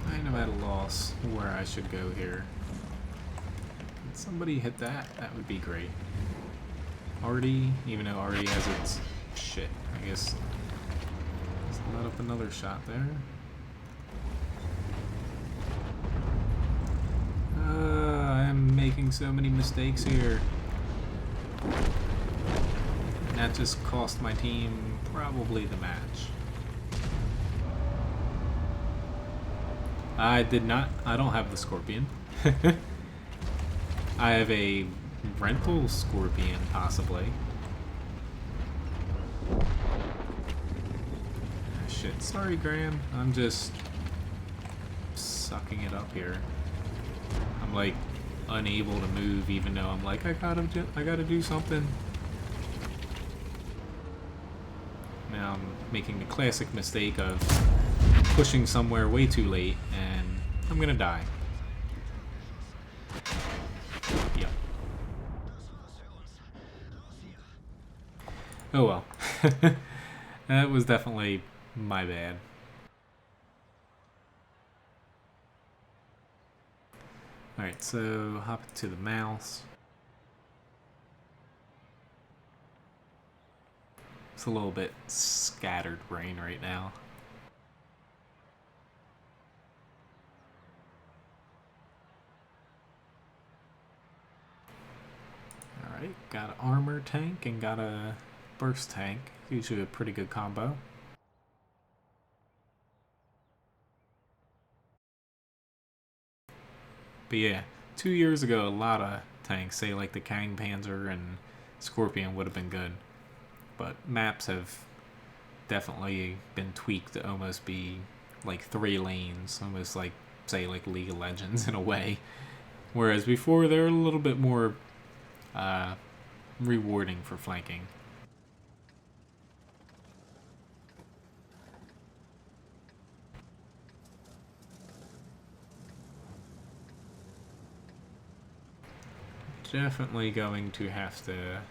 I'm kind of at a loss where I should go here. Can somebody hit that? That would be great. Artie, even though Artie has its... Shit, I guess... Let's let up another shot there. I'm making so many mistakes here. And that just cost my team probably the match. I don't have the Scorpion. I have a rental Scorpion, possibly. Ah, shit, sorry Graham. I'm just sucking it up here. I'm like unable to move, even though I'm like, I gotta do something. Now I'm making the classic mistake of pushing somewhere way too late, and I'm gonna die. Yep. Oh well. That was definitely my bad. Alright, so hop to the mouse. It's a little bit scattered brain right now. Alright, got an armor tank and got a burst tank. Usually a pretty good combo. But yeah, 2 years ago, a lot of tanks, say like the Kang Panzer and Scorpion, would have been good. But maps have definitely been tweaked to almost be like 3 lanes, almost like, say, like League of Legends in a way. Whereas before, they were a little bit more rewarding for flanking. Definitely going to have to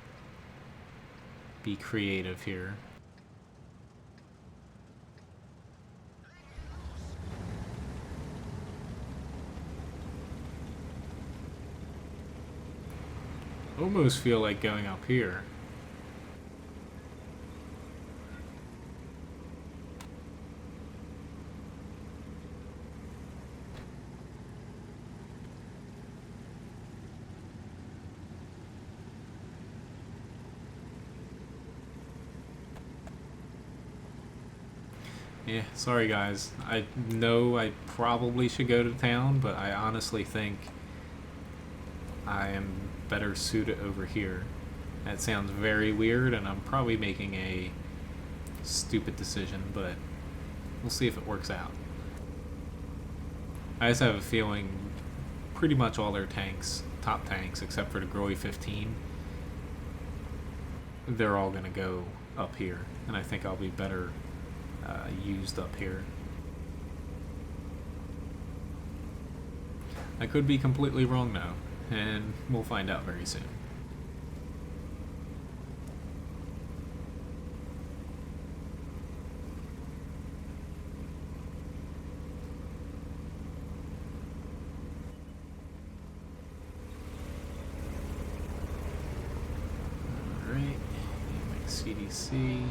be creative here. Almost feel like going up here. Yeah, sorry guys. I know I probably should go to town, but I honestly think I am better suited over here. That sounds very weird, and I'm probably making a stupid decision, but we'll see if it works out. I just have a feeling pretty much all their tanks, top tanks, except for the Groy 15, they're all going to go up here, and I think I'll be better used up here. I could be completely wrong though, and we'll find out very soon. Alright, CDC.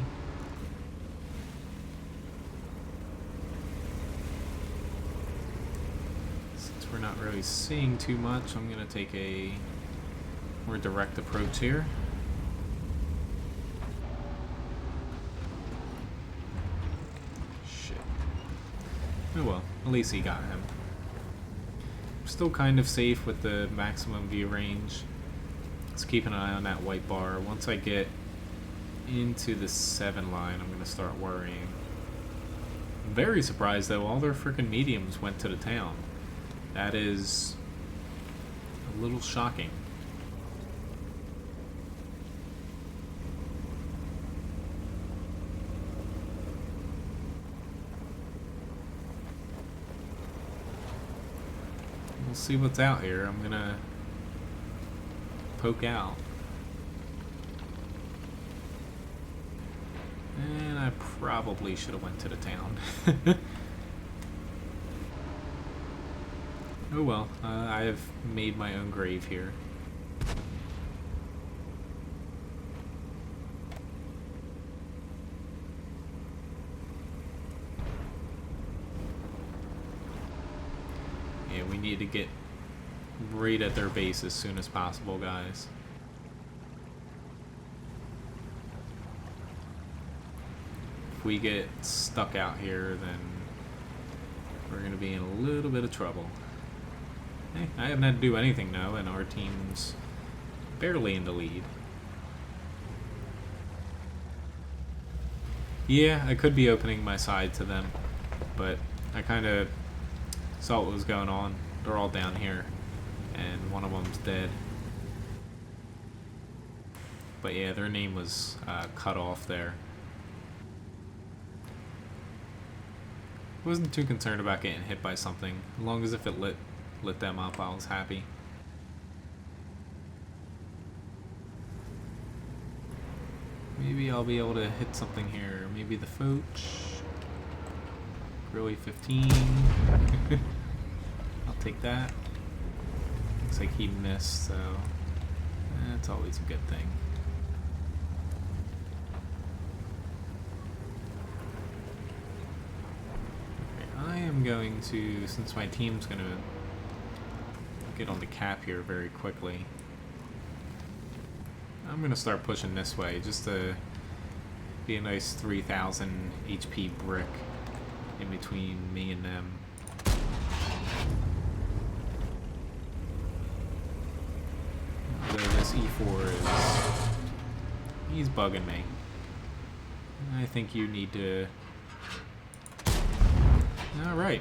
We're not really seeing too much. I'm going to take a more direct approach here. Shit. Oh well, at least he got him. I'm still kind of safe with the maximum view range. Let's keep an eye on that white bar. Once I get into the 7 line, I'm going to start worrying. I'm very surprised though, all their freaking mediums went to the town. That is a little shocking. We'll see what's out here. I'm gonna poke out. And I probably should have went to the town. Oh well, I have made my own grave here. Yeah, we need to get right at their base as soon as possible, guys. If we get stuck out here, then we're going to be in a little bit of trouble. Hey, I haven't had to do anything now, and our team's barely in the lead. Yeah, I could be opening my side to them, but I kind of saw what was going on. They're all down here, and one of them's dead. But yeah, their name was cut off there. Wasn't too concerned about getting hit by something, as long as if it lit them up, I was happy. Maybe I'll be able to hit something here. Maybe the Foch. Really 15. I'll take that. Looks like he missed, so that's always a good thing. Okay, I am going to, since my team's going to get on the cap here very quickly, I'm going to start pushing this way just to be a nice 3,000 HP brick in between me and them. Although this E4 is... he's bugging me. I think you need to... Alright.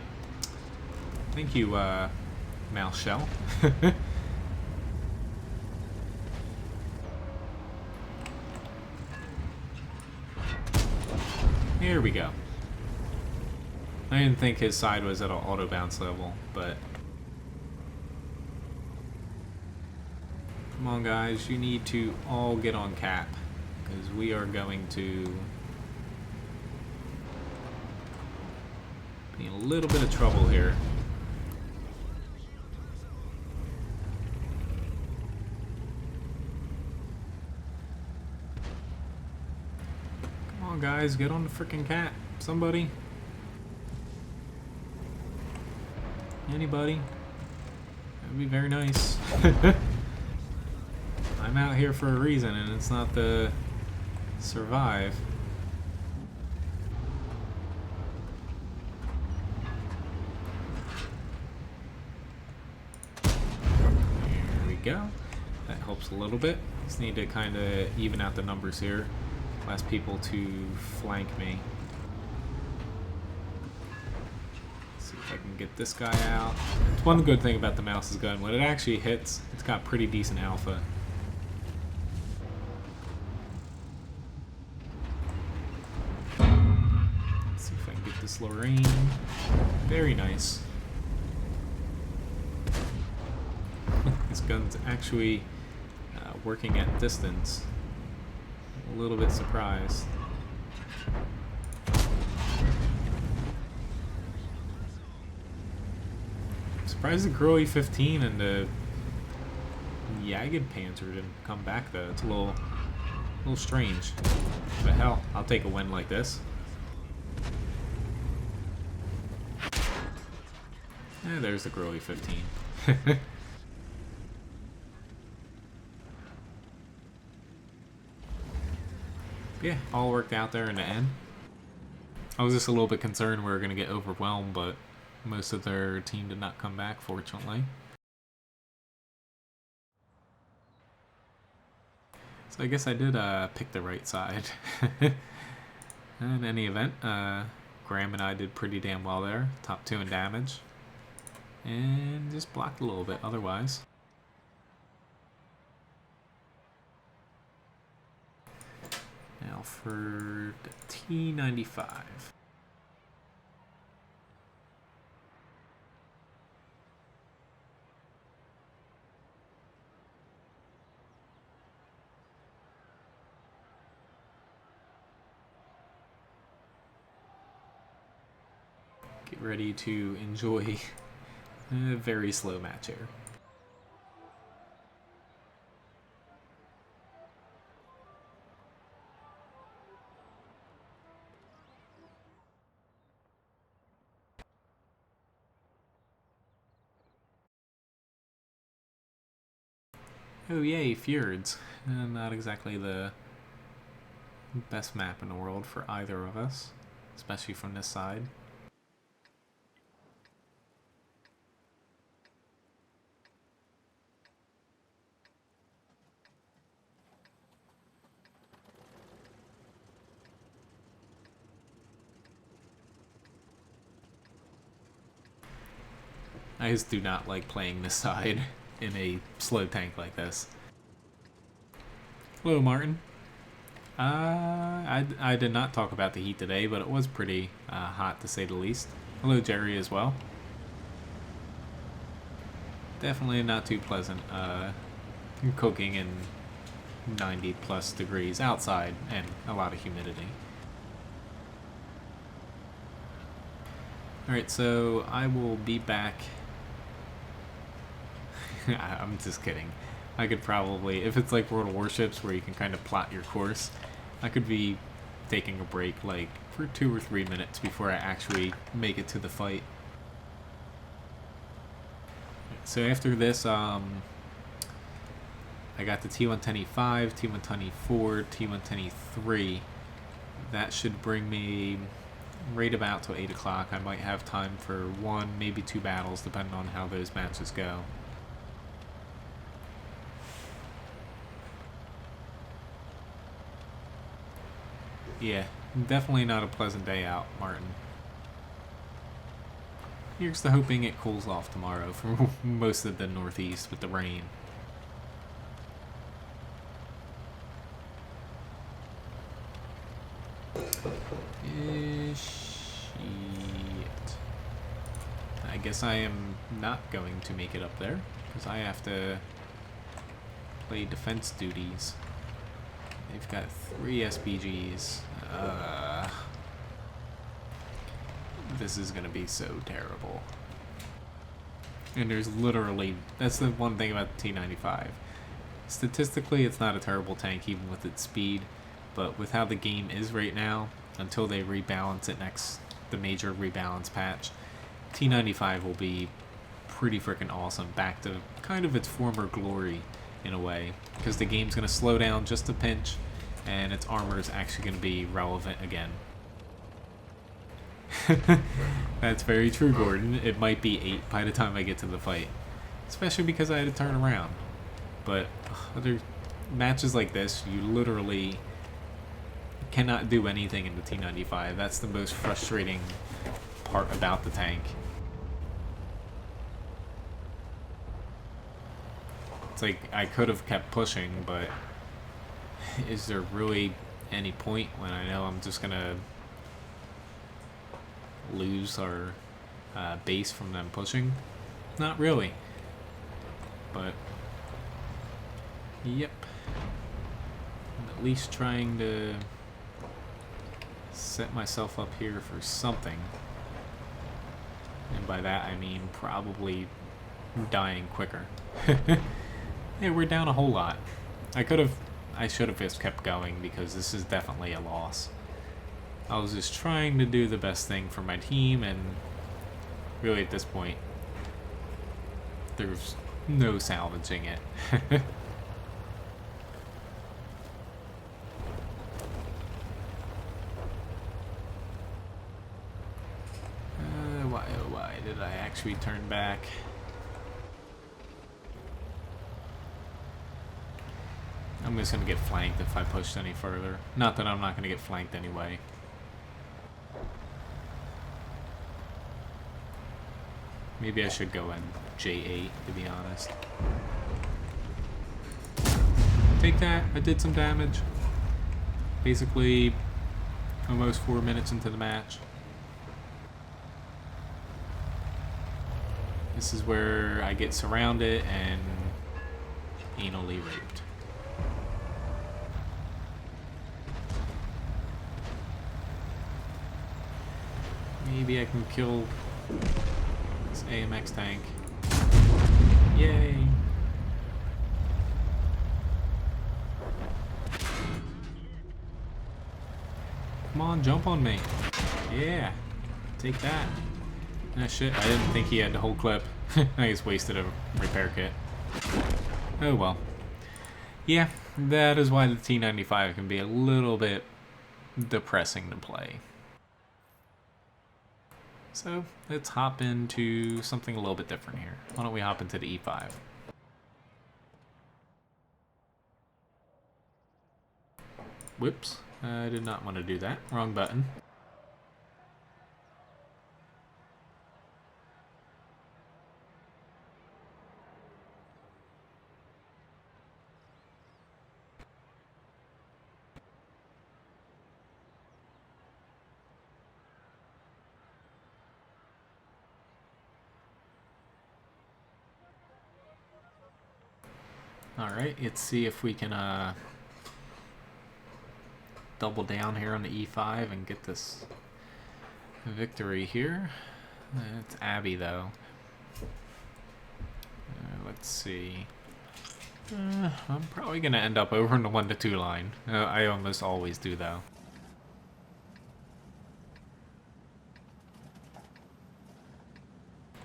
Thank you, Mouse Shell. Here we go. I didn't think his side was at an auto bounce level, but come on guys, you need to all get on cap, because we are going to be in a little bit of trouble here. Come on guys, get on the freaking cap. Somebody. Anybody? That would be very nice. I'm out here for a reason, and it's not to survive. go. That helps a little bit. Just need to kind of even out the numbers here. Less people to flank me. Let's see if I can get this guy out. It's one good thing about the mouse's gun. When it actually hits, it's got pretty decent alpha. Let's see if I can get this Lorraine. Very nice. This gun's actually working at distance. A little bit surprised. I'm surprised the Growy 15 and the Panzer didn't come back though. It's a little strange. But hell, I'll take a win like this. There's the Growy 15. Yeah, all worked out there in the end. I was just a little bit concerned we were going to get overwhelmed, but most of their team did not come back, fortunately. So I guess I did pick the right side. In any event, Graham and I did pretty damn well there. Top 2 in damage. And just blocked a little bit otherwise. Now for the T95. Get ready to enjoy a very slow match here. Oh yay, Fjords. Not exactly the best map in the world for either of us, especially from this side. I just do not like playing this side in a slow tank like this. Hello, Martin. I did not talk about the heat today, but it was pretty hot to say the least. Hello, Jerry, as well. Definitely not too pleasant cooking in 90 plus degrees outside and a lot of humidity. Alright, so I will be back. I'm just kidding. I could probably, if it's like World of Warships where you can kind of plot your course, I could be taking a break like for 2 or 3 minutes before I actually make it to the fight. So after this, I got the T110E5, T110E4, T110E3. That should bring me right about till 8 o'clock. I might have time for 1, maybe 2 battles, depending on how those matches go. Yeah, definitely not a pleasant day out, Martin. Here's to hoping it cools off tomorrow for most of the Northeast with the rain. Shit. I guess I am not going to make it up there, because I have to play defense duties. They've got 3 SPGs. This is gonna be so terrible. And there's literally, that's the one thing about the T95. Statistically, it's not a terrible tank even with its speed, but with how the game is right now, until they rebalance it the major rebalance patch, T95 will be pretty freaking awesome, back to kind of its former glory in a way, because the game's going to slow down just a pinch, and its armor is actually going to be relevant again. That's very true, Gordon. It might be 8 by the time I get to the fight, especially because I had to turn around. But other matches like this, you literally cannot do anything in the T95. That's the most frustrating part about the tank. It's like I could have kept pushing, but is there really any point when I know I'm just gonna lose our base from them pushing? Not really. But yep, I'm at least trying to set myself up here for something, and by that I mean probably dying quicker. Yeah, we're down a whole lot. I should have just kept going because this is definitely a loss. I was just trying to do the best thing for my team, and really at this point there's no salvaging it. Why did I actually turn back? I'm just gonna get flanked if I pushed any further. Not that I'm not gonna get flanked anyway. Maybe I should go in J8, to be honest. Take that, I did some damage. Basically, almost 4 minutes into the match. This is where I get surrounded and anally raped. Maybe I can kill this AMX tank. Yay! Come on, jump on me. Yeah, take that. Ah shit, I didn't think he had the whole clip. I just wasted a repair kit. Oh well. Yeah, that is why the T95 can be a little bit depressing to play. So let's hop into something a little bit different here. Why don't we hop into the E5? Whoops, I did not want to do that. Wrong button. Alright, let's see if we can double down here on the E5 and get this victory here. It's Abby though. Let's see. I'm probably going to end up over in the 1-2 line. I almost always do though.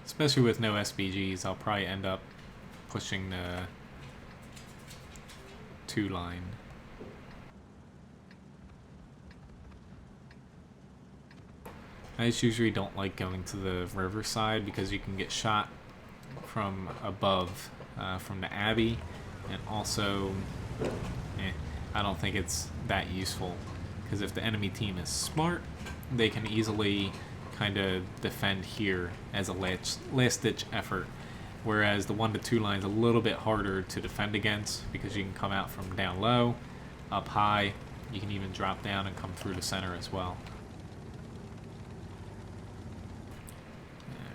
Especially with no SBGs, I'll probably end up pushing the 2 line. I just usually don't like going to the riverside because you can get shot from above from the Abbey, and also I don't think it's that useful because if the enemy team is smart, they can easily kind of defend here as a last ditch effort, whereas the 1-2 line is a little bit harder to defend against because you can come out from down low, up high, you can even drop down and come through the center as well.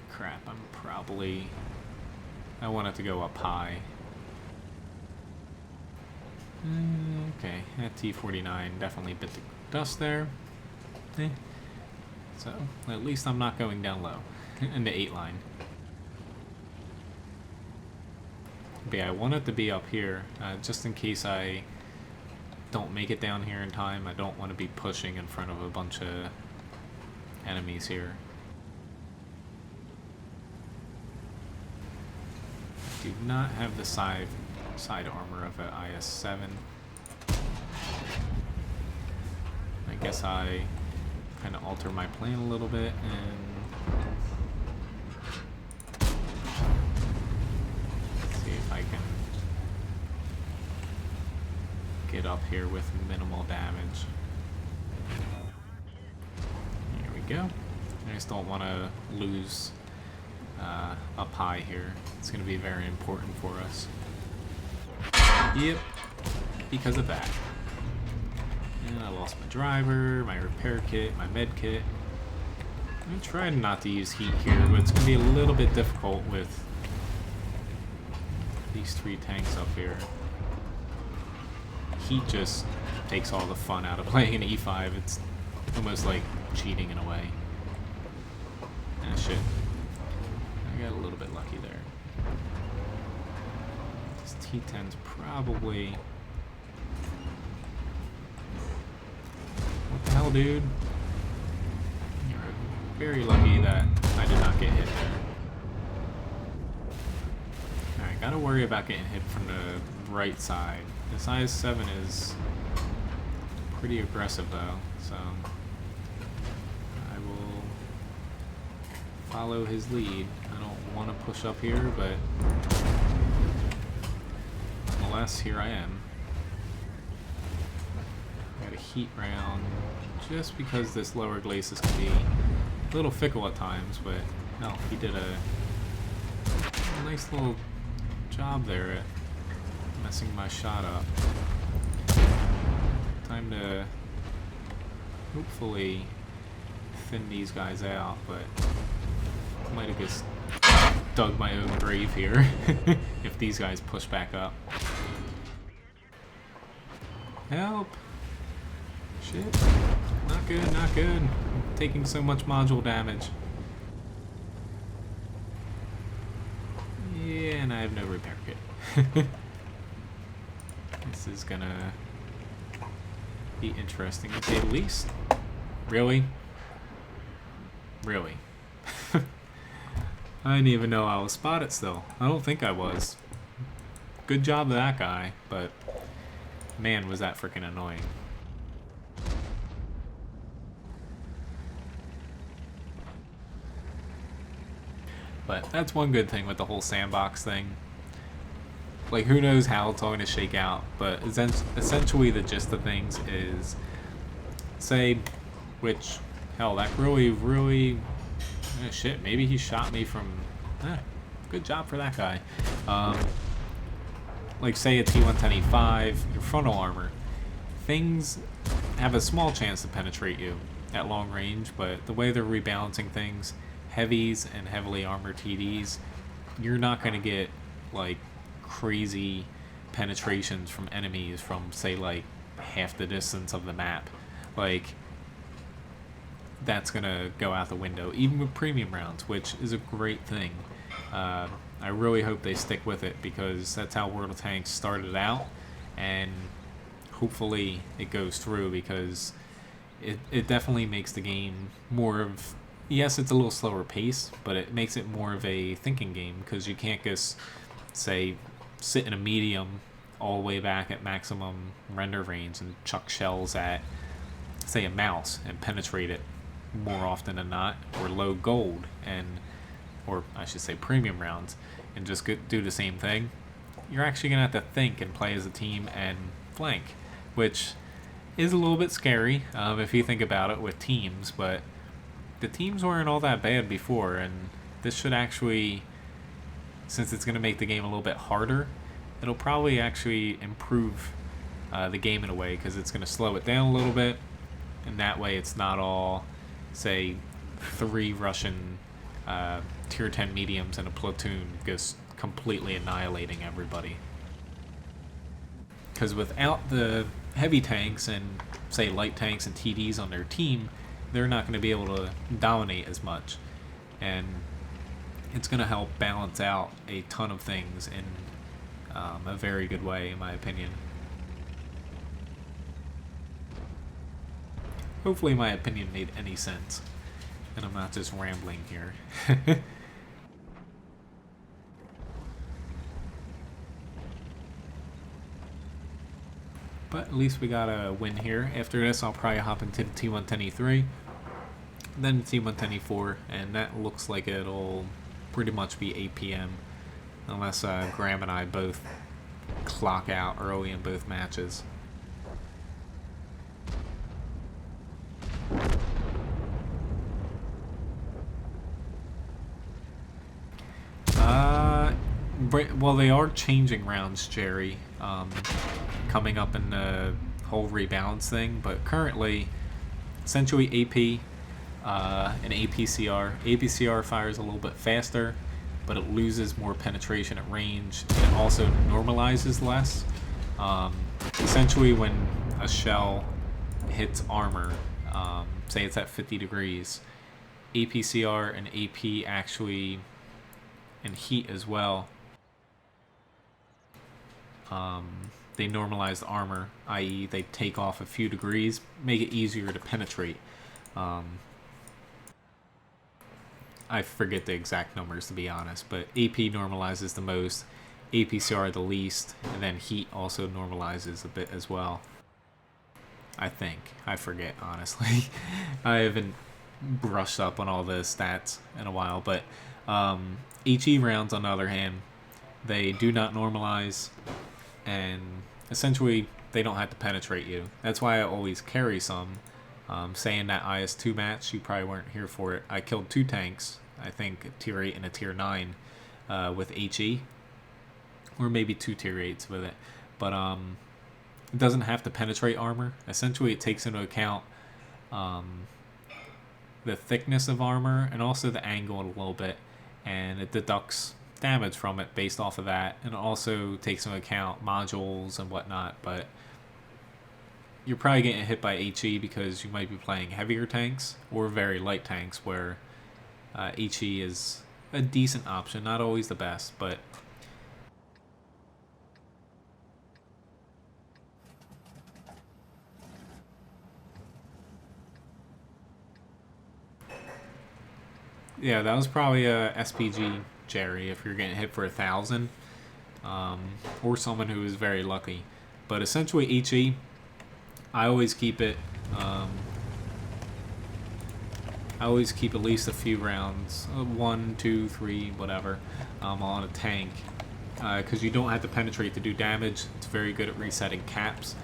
Crap, I want it to go up high. Okay, that T49 definitely bit the dust there. So, at least I'm not going down low in the 8 line. But yeah, I want it to be up here, just in case I don't make it down here in time. I don't want to be pushing in front of a bunch of enemies here. I do not have the side armor of an IS-7. I guess I kind of alter my plan a little bit and see if I can up here with minimal damage. There we go. I just don't want to lose up high here. It's going to be very important for us. Yep, because of that. And I lost my driver, my repair kit, my med kit. I'm trying not to use heat here, but it's going to be a little bit difficult with these 3 tanks up here. Heat just takes all the fun out of playing an E5. It's almost like cheating in a way. Ah, shit. I got a little bit lucky there. This T10's probably... What the hell, dude? You're very lucky that I did not get hit there. Alright, gotta worry about getting hit from the right side. This IS-7 is pretty aggressive though, so I will follow his lead. I don't want to push up here, but nonetheless, here I am. Got a heat round, just because this lower glacis can be a little fickle at times, but no, he did a nice little job there at messing my shot up. Time to hopefully thin these guys out, but I might have just dug my own grave here if these guys push back up. Help! Shit. Not good, not good. I'm taking so much module damage. Yeah, and I have no repair kit. This is gonna be interesting to say the least. Really? Really? I didn't even know I was spotted still. I don't think I was. Good job of that guy, but man, was that freaking annoying. But that's one good thing with the whole sandbox thing. Like, who knows how it's all going to shake out, but essentially the gist of things is, say, which, hell, that really, shit, maybe he shot me from, good job for that guy. Like, say a T110E5, your frontal armor, things have a small chance to penetrate you at long range, but the way they're rebalancing things, heavies and heavily armored TDs, you're not going to get, like, crazy penetrations from enemies from, say, like half the distance of the map. Like, that's gonna go out the window, even with premium rounds, which is a great thing. I really hope they stick with it, because that's how World of Tanks started out, and hopefully it goes through, because it definitely makes the game more of, yes, it's a little slower pace, but it makes it more of a thinking game, because you can't just, say, sit in a medium all the way back at maximum render range and chuck shells at, say, a mouse and penetrate it more often than not, or load gold, and, or I should say premium rounds, and just do the same thing. You're actually going to have to think and play as a team and flank, which is a little bit scary if you think about it with teams, but the teams weren't all that bad before, and this should actually, since it's going to make the game a little bit harder, it'll probably actually improve the game in a way, because it's going to slow it down a little bit, and that way it's not all, say, 3 Russian tier 10 mediums in a platoon just completely annihilating everybody. Because without the heavy tanks and, say, light tanks and TDs on their team, they're not going to be able to dominate as much, and it's going to help balance out a ton of things in a very good way, in my opinion. Hopefully my opinion made any sense, and I'm not just rambling here. But at least we got a win here. After this, I'll probably hop into the T110E3, then the T110E4, and that looks like it'll pretty much be 8 p.m. unless Graham and I both clock out early in both matches. Well, they are changing rounds, Jerry, coming up in the whole rebalance thing, but currently, essentially AP and APCR. APCR fires a little bit faster, but it loses more penetration at range. It also normalizes less. Essentially, when a shell hits armor, say it's at 50 degrees, APCR and AP actually, and heat as well, they normalize the armor, i.e. they take off a few degrees, make it easier to penetrate. I forget the exact numbers, to be honest, but AP normalizes the most, APCR the least, and then heat also normalizes a bit as well. I think. I forget, honestly. I haven't brushed up on all the stats in a while, but HE rounds, on the other hand, they do not normalize, and essentially they don't have to penetrate you. That's why I always carry some. Saying that IS2 match, you probably weren't here for it. I killed 2 tanks, I think a tier 8 and a tier 9 with HE, or maybe 2 tier 8s with it. But it doesn't have to penetrate armor. Essentially, it takes into account the thickness of armor and also the angle a little bit, and it deducts damage from it based off of that, and it also takes into account modules and whatnot. But you're probably getting hit by HE because you might be playing heavier tanks or very light tanks, where HE is a decent option, not always the best, but yeah, that was probably a SPG, Jerry, if you're getting hit for 1,000, or someone who is very lucky. But essentially HE, I always keep it. I always keep at least a few rounds, 1, 2, 3, whatever, on a tank, because you don't have to penetrate to do damage. It's very good at resetting caps.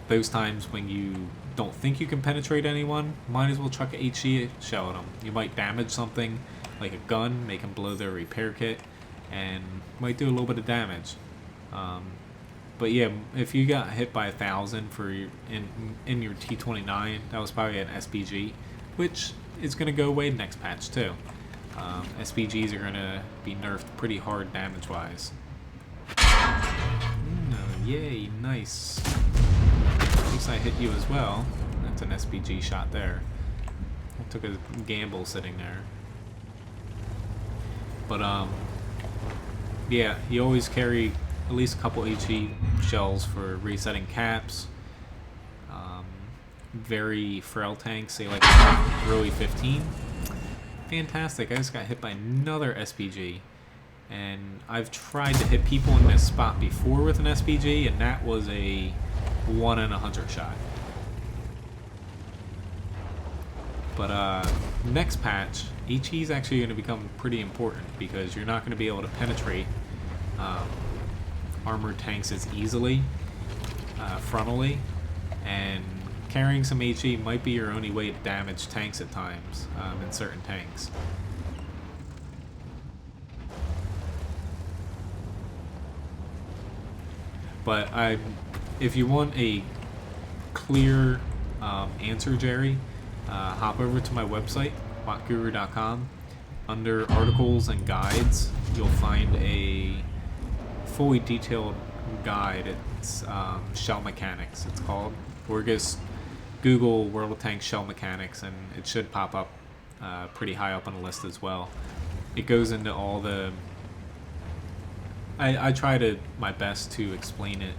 Those times when you don't think you can penetrate anyone, might as well chuck a HE shell at them. You might damage something, like a gun, make them blow their repair kit, and might do a little bit of damage. But yeah, if you got hit by 1,000 for in your T29, that was probably an SPG, which is going to go away next patch too. SPGs are going to be nerfed pretty hard damage-wise. Yay, nice. At least I hit you as well. That's an SPG shot there. I took a gamble sitting there. But yeah, you always carry at least a couple HE shells for resetting caps. Very frail tanks, say like really 15. Fantastic, I just got hit by another SPG. And I've tried to hit people in this spot before with an SPG, and that was a 1 in 100 shot. But next patch, HE is actually going to become pretty important, because you're not going to be able to penetrate armored tanks as easily frontally, and carrying some HE might be your only way to damage tanks at times in certain tanks. But if you want a clear answer, Jerry, hop over to my website, botguru.com. Under articles and guides, you'll find a fully detailed guide. It's shell mechanics, it's called. Or just Google World of Tanks shell mechanics, and it should pop up pretty high up on the list as well. It goes into all the... I try my best to explain it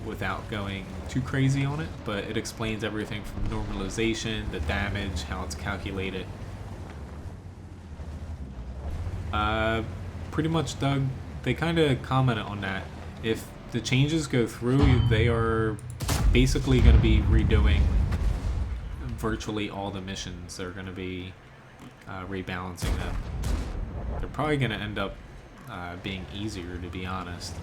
without going too crazy on it, but it explains everything from normalization, the damage, how it's calculated. Pretty much, Doug, they kind of commented on that. If the changes go through, they are basically going to be redoing virtually all the missions. They're going to be rebalancing them. They're probably going to end up being easier, to be honest.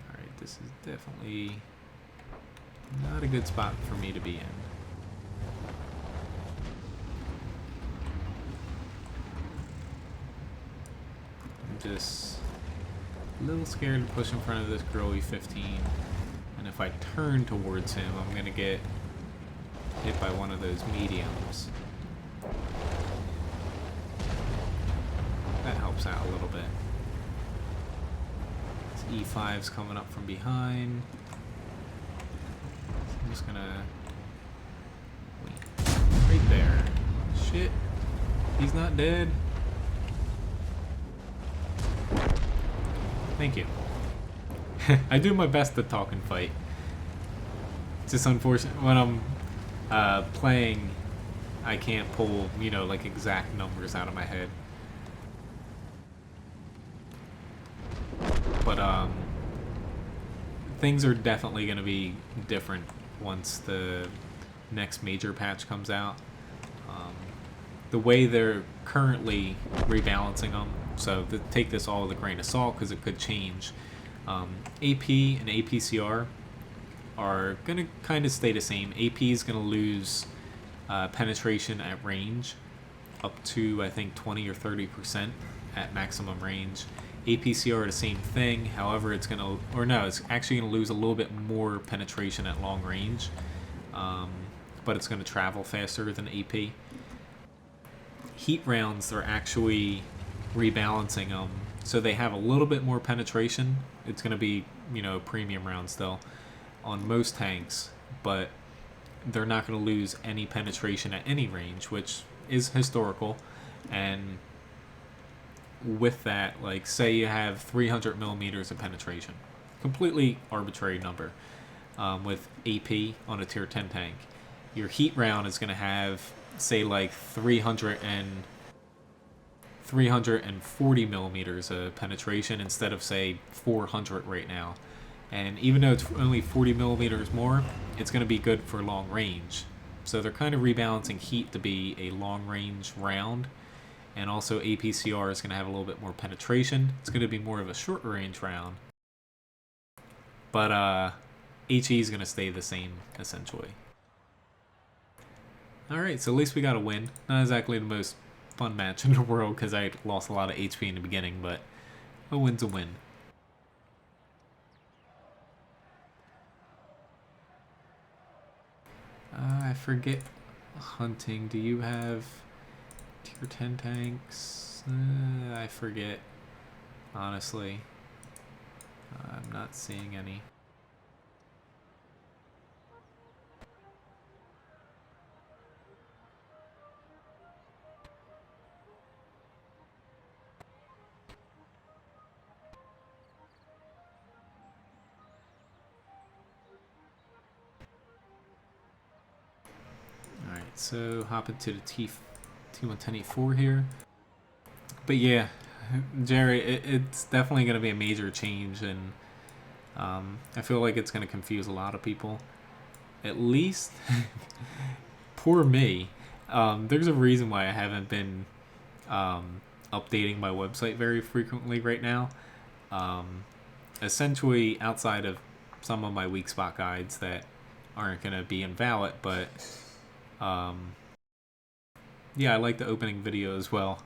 Alright, this is definitely not a good spot for me to be in. just a little scared to push in front of this girly 15. And if I turn towards him, I'm going to get hit by one of those mediums. That helps out a little bit. This E5's coming up from behind. So I'm just going to wait right there. Shit. He's not dead. Thank you. I do my best to talk and fight. It's just unfortunate when I'm playing, I can't pull, you know, like exact numbers out of my head. But things are definitely going to be different once the next major patch comes out. The way they're currently rebalancing them, so take this all with a grain of salt because it could change. AP and APCR are going to kind of stay the same. AP is going to lose penetration at range up to, I think, 20 or 30% at maximum range. APCR the same thing, however it's going to, or no, it's actually going to lose a little bit more penetration at long range, but it's going to travel faster than AP. Heat rounds, they're actually rebalancing them so they have a little bit more penetration. It's going to be, you know, premium round still on most tanks, but they're not going to lose any penetration at any range, which is historical. And with that, like, say you have 300 millimeters of penetration, completely arbitrary number, with AP on a tier 10 tank, your heat round is going to have, say, like 340 millimeters of penetration instead of, say, 400 right now. And even though it's only 40 millimeters more, it's going to be good for long range. So they're kind of rebalancing heat to be a long range round. And also APCR is going to have a little bit more penetration. It's going to be more of a short range round. But HE is going to stay the same, essentially. Alright, so at least we got a win. Not exactly the most fun match in the world because I lost a lot of HP in the beginning, but a win's a win. I forget hunting. Do you have tier 10 tanks? I forget. Honestly. I'm not seeing any. So hop into the T110E4 here. But yeah, Jerry, it's definitely going to be a major change, and I feel like it's going to confuse a lot of people. At least, poor me. There's a reason why I haven't been updating my website very frequently right now. Essentially, outside of some of my weak spot guides that aren't going to be invalid, but yeah, I like the opening video as well.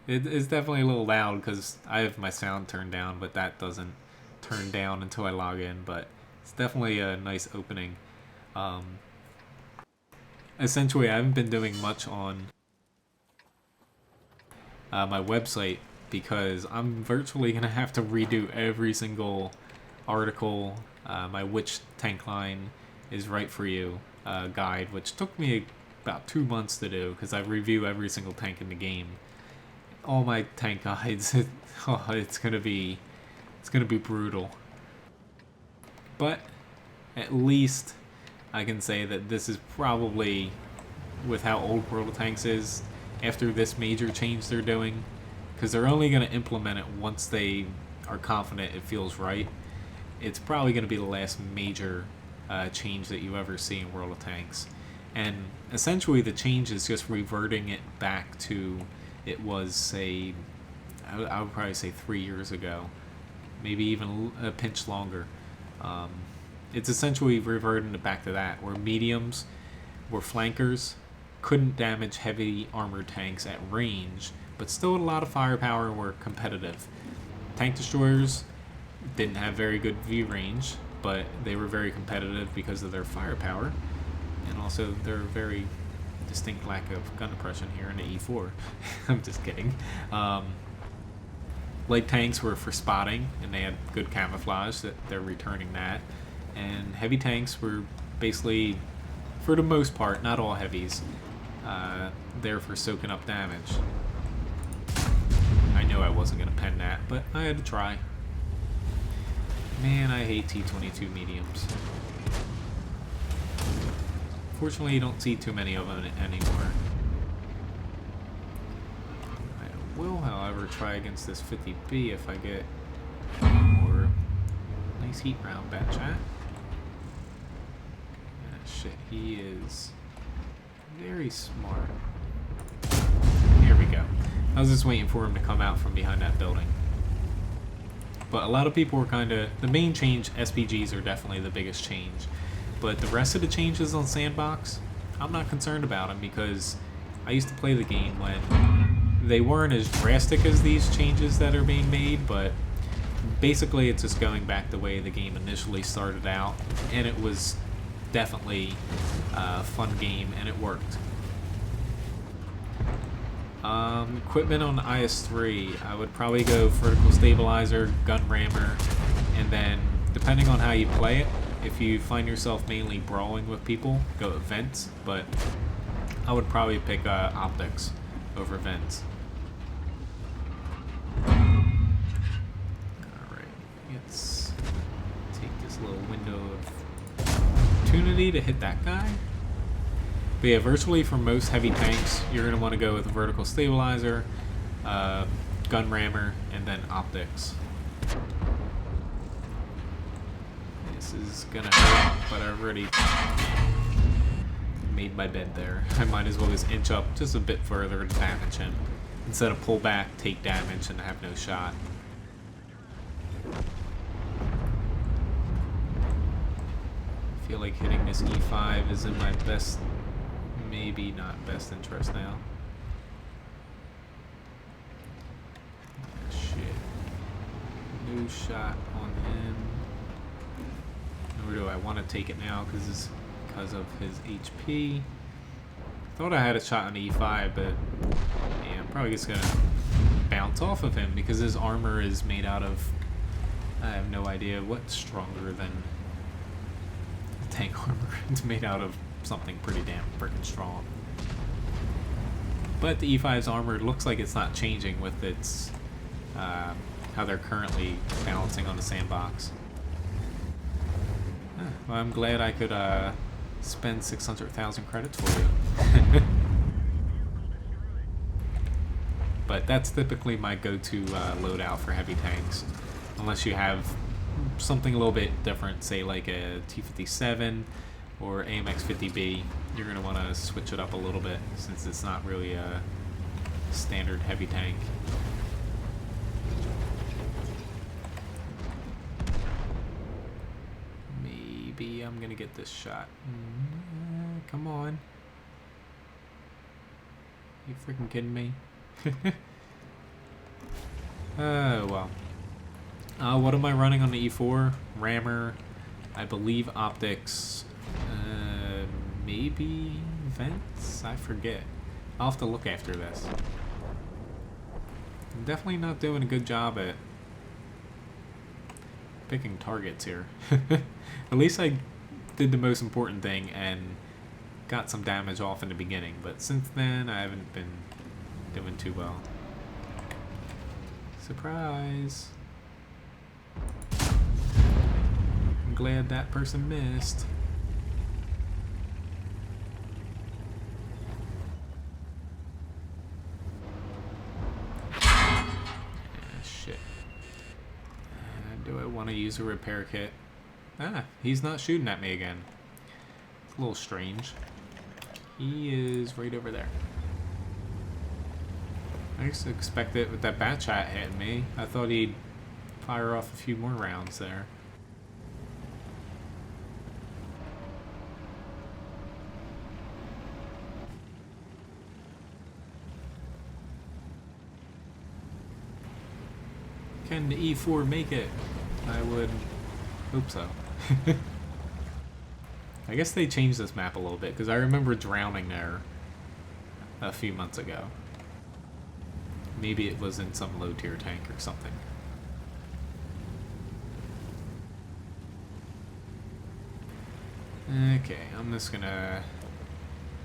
It's definitely a little loud because I have my sound turned down, but that doesn't turn down until I log in, but it's definitely a nice opening. Essentially, I haven't been doing much on my website because I'm virtually going to have to redo every single article, my Which Tank Line is Right For You guide, which took me about 2 months to do because I review every single tank in the game. All my tank guides, it's gonna be brutal. But at least I can say that this is probably, with how old World of Tanks is, after this major change they're doing, because they're only going to implement it once they are confident it feels right. It's probably going to be the last major change that you ever see in World of Tanks. And essentially the change is just reverting it back to it was, say, I would probably say 3 years ago, maybe even a pinch longer. It's essentially reverting it back to that, where mediums were flankers, couldn't damage heavy armored tanks at range, but still a lot of firepower and were competitive. Tank destroyers didn't have very good view range, but they were very competitive because of their firepower, and also their very distinct lack of gun depression here in the E4. I'm just kidding. Light tanks were for spotting, and they had good camouflage, that they're returning that. And heavy tanks were basically, for the most part, not all heavies, there for soaking up damage. I know I wasn't going to pen that, but I had to try. Man, I hate T-22 mediums. Fortunately, you don't see too many of them anymore. I will, however, try against this 50B if I get more nice heat round bat chat. Shit, he is very smart. Here we go. I was just waiting for him to come out from behind that building. But a lot of people were kind of... The main change, SPGs are definitely the biggest change. But the rest of the changes on Sandbox, I'm not concerned about them because I used to play the game when they weren't as drastic as these changes that are being made, but basically it's just going back the way the game initially started out, and it was definitely a fun game, and it worked. Equipment on the IS-3, I would probably go vertical stabilizer, gun rammer, and then depending on how you play it, if you find yourself mainly brawling with people, go with vents, but I would probably pick optics over vents. Alright, let's take this little window of opportunity to hit that guy. But yeah, virtually for most heavy tanks, you're going to want to go with a vertical stabilizer, gun rammer, and then optics. This is going to hurt, but I already made my bed there. I might as well just inch up just a bit further to damage him, instead of pull back, take damage, and have no shot. I feel like hitting this E5 is in my best... maybe not best interest now. Shit. No shot on him. Nor do I want to take it now because of his HP. Thought I had a shot on the E5, but yeah, I'm probably just gonna bounce off of him because his armor is made out of... I have no idea what's stronger than tank armor. It's made out of something pretty damn freaking strong. But the E5's armor looks like it's not changing with its how they're currently balancing on the sandbox. Well, I'm glad I could spend 600,000 credits for you. But that's typically my go-to loadout for heavy tanks, unless you have something a little bit different, say like a T-57 or AMX-50B. You're going to want to switch it up a little bit since it's not really a standard heavy tank. Maybe I'm going to get this shot. Come on. You freaking kidding me? Oh, well. What am I running on the E4? Rammer, I believe optics, maybe vents? I forget. I'll have to look after this. I'm definitely not doing a good job at picking targets here. At least I did the most important thing and got some damage off in the beginning, but since then I haven't been doing too well. Surprise! I'm glad that person missed. Shit. Do I want to use a repair kit? He's not shooting at me again. It's a little strange. He is right over there. I just expected with that bat shot hitting me. I thought he'd fire off a few more rounds there. Can the E4 make it? I would hope so. I guess they changed this map a little bit, because I remember drowning there a few months ago. Maybe it was in some low tier tank or something. Okay, I'm just gonna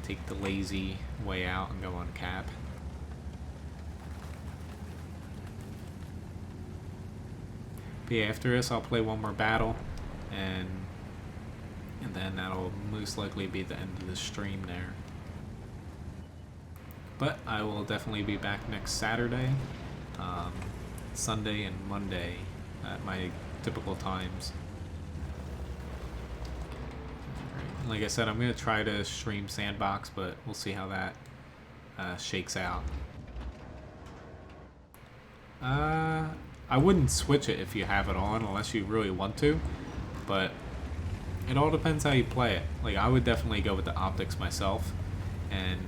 take the lazy way out and go on cap. But yeah, after this I'll play one more battle, and then that'll most likely be the end of the stream there. But I will definitely be back next Saturday, Sunday and Monday at my typical times. Like I said, I'm going to try to stream Sandbox, but we'll see how that shakes out. I wouldn't switch it if you have it on unless you really want to, but it all depends how you play it. Like, I would definitely go with the optics myself, and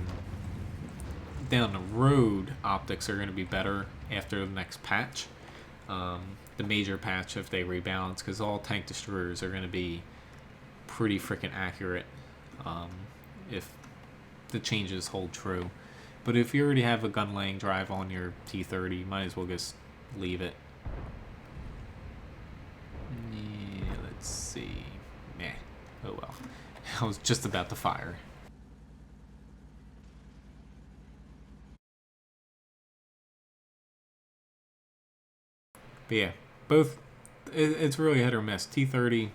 down the road, optics are going to be better after the next patch, the major patch if they rebalance, because all tank destroyers are going to be pretty freaking accurate if the changes hold true. But if you already have a gun laying drive on your T30, you might as well just leave it. Yeah, let's see. Meh. Oh well. I was just about to fire. But yeah, both, it's really hit or miss. T30,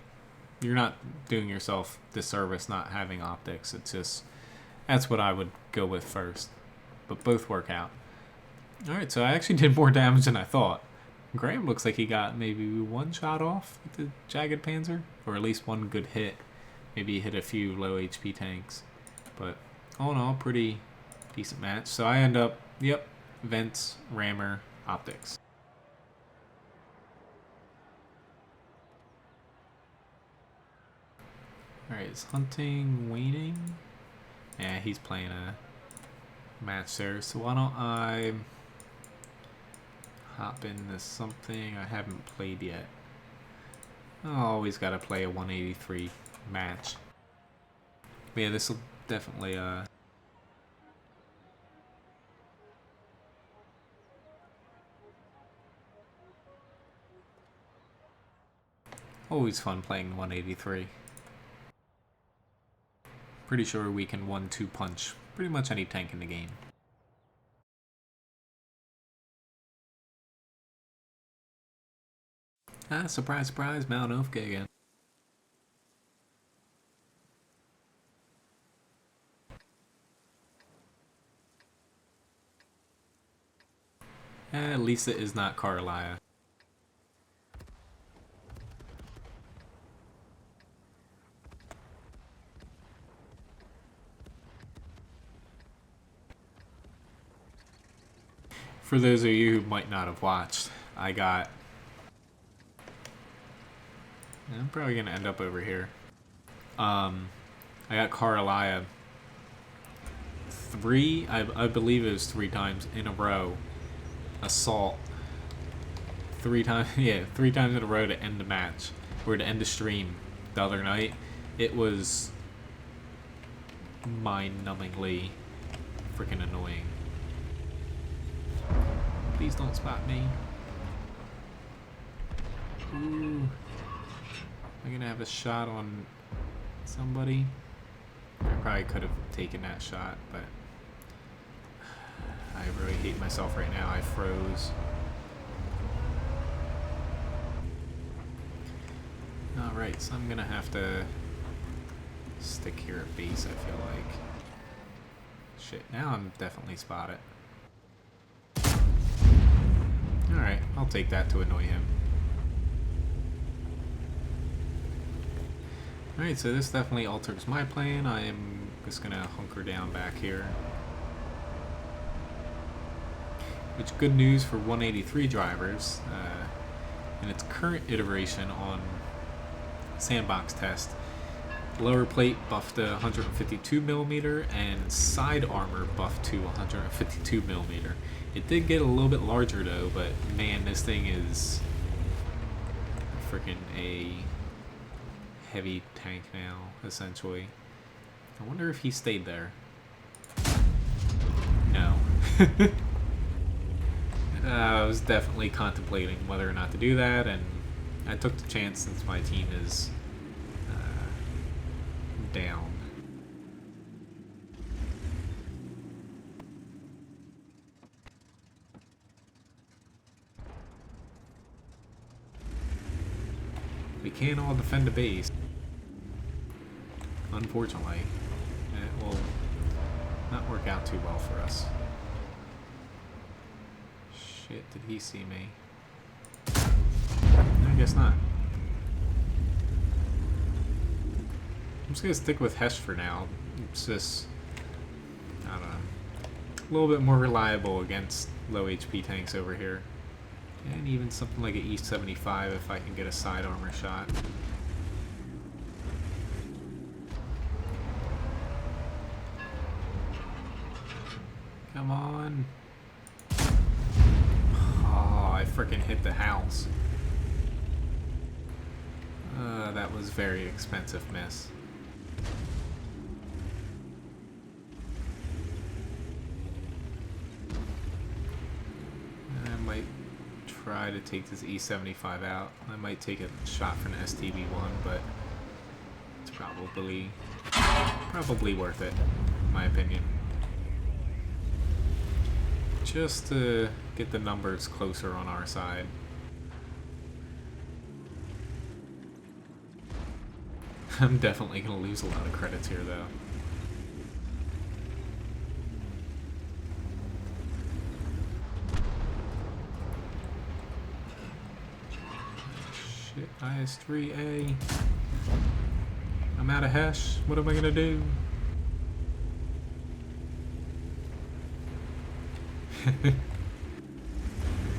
you're not doing yourself disservice not having optics. It's just, that's what I would go with first. But both work out. Alright, so I actually did more damage than I thought. Graham looks like he got maybe one shot off with the Jagged Panzer, or at least one good hit. Maybe he hit a few low HP tanks. But all in all, pretty decent match. So I end up, yep, vents, rammer, optics. Alright, is Hunting waning? Yeah, he's playing a match there. So why don't I hop into something I haven't played yet. I always gotta play a 183 match. But yeah, this will definitely always fun playing 183. Pretty sure we can 1-2 punch pretty much any tank in the game. Ah, surprise, surprise, Mount Ofka again. At least it is not Carlia. For those of you who might not have watched, I'm probably gonna end up over here. I got Carlia I believe it was 3 times in a row. Assault. 3 times, yeah, 3 times in a row to end the match, or to end the stream the other night. It was mind-numbingly freaking annoying. Please don't spot me. Ooh. I'm gonna have a shot on somebody. I probably could have taken that shot, but I really hate myself right now. I froze. Alright, so I'm gonna have to stick here at base, I feel like. Shit, now I'm definitely spotted. Alright, I'll take that to annoy him. Alright, so this definitely alters my plan. I am just gonna hunker down back here. Which, good news for 183 drivers. In its current iteration on Sandbox test, lower plate buffed to 152mm and side armor buffed to 152mm. It did get a little bit larger though, but man, this thing is freaking a heavy tank now, essentially. I wonder if he stayed there. No. I was definitely contemplating whether or not to do that, and I took the chance since my team is down. We can't all defend the base. Unfortunately, it will not work out too well for us. Shit, did he see me? I guess not. I'm just gonna stick with Hesh for now. It's just, I don't know, a little bit more reliable against low HP tanks over here. And even something like an E75 if I can get a side armor shot. Come on. Oh, I freaking hit the house. That was very expensive miss. I might try to take this E75 out. I might take a shot from the STB-1, but it's probably worth it, in my opinion. Just to get the numbers closer on our side. I'm definitely going to lose a lot of credits here, though. Shit, IS-3A. I'm out of Hesh. What am I going to do?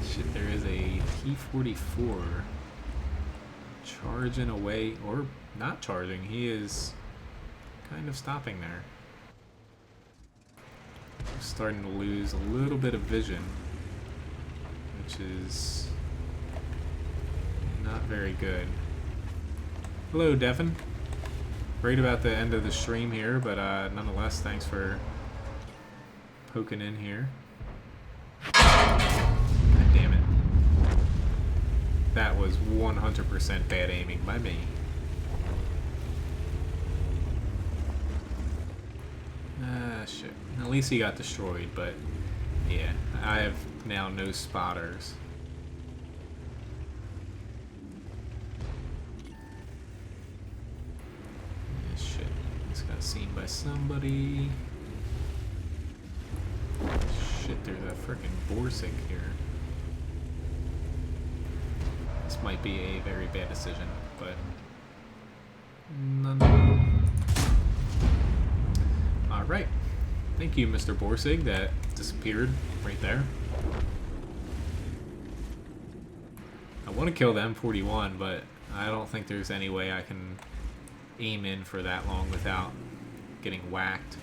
Shit, there is a T-44 charging away, or not charging. He is kind of stopping there. I'm starting to lose a little bit of vision, which is not very good. Hello, Devin. Right about the end of the stream here, but nonetheless, thanks for poking in here. God damn it. That was 100% bad aiming by me. Shit. At least he got destroyed, but yeah, I have now no spotters. Yeah, shit. This got seen by somebody. Shit, there's a frickin' Borsig here. This might be a very bad decision, but alright. Thank you, Mr. Borsig. That disappeared right there. I want to kill the M41, but I don't think there's any way I can aim in for that long without getting whacked.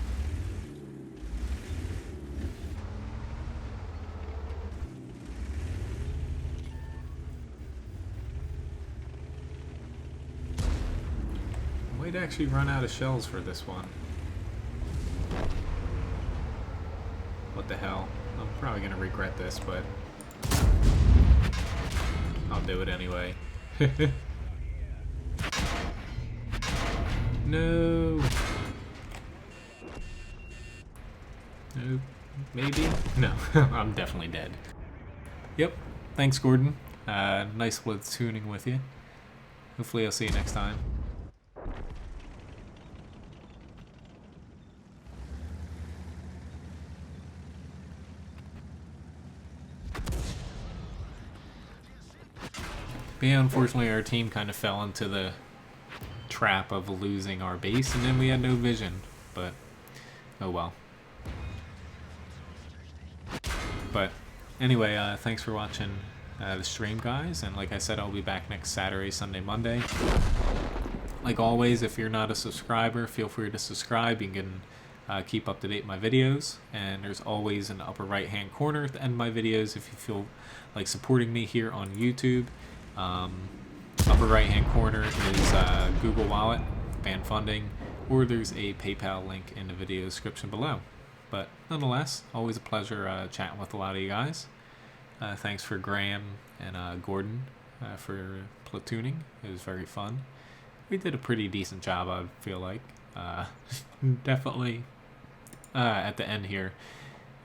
I might actually run out of shells for this one. What the hell? I'm probably gonna regret this, but I'll do it anyway. No. Nope. Maybe? No. I'm definitely dead. Yep. Thanks, Gordon. Nice platooning with you. Hopefully I'll see you next time. But yeah, unfortunately our team kind of fell into the trap of losing our base, and then we had no vision, but oh well. But anyway, thanks for watching the stream, guys, and like I said, I'll be back next Saturday, Sunday, Monday. Like always, if you're not a subscriber, feel free to subscribe. You can keep up to date with my videos. And there's always in the upper right hand corner at the end of my videos if you feel like supporting me here on YouTube. Upper right hand corner is Google Wallet, fan funding, or there's a PayPal link in the video description below. But nonetheless, always a pleasure chatting with a lot of you guys. Thanks for Graham and Gordon for platooning. It was very fun. We did a pretty decent job, I feel like. Definitely at the end here,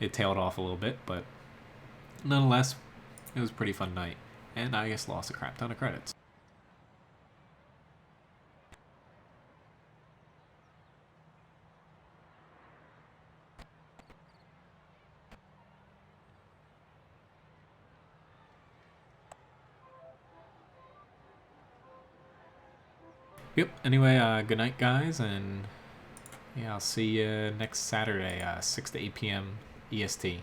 it tailed off a little bit, but nonetheless, it was a pretty fun night. And I just lost a crap ton of credits. Yep, anyway, good night, guys, and yeah, I'll see you next Saturday, 6 to 8 p.m. EST.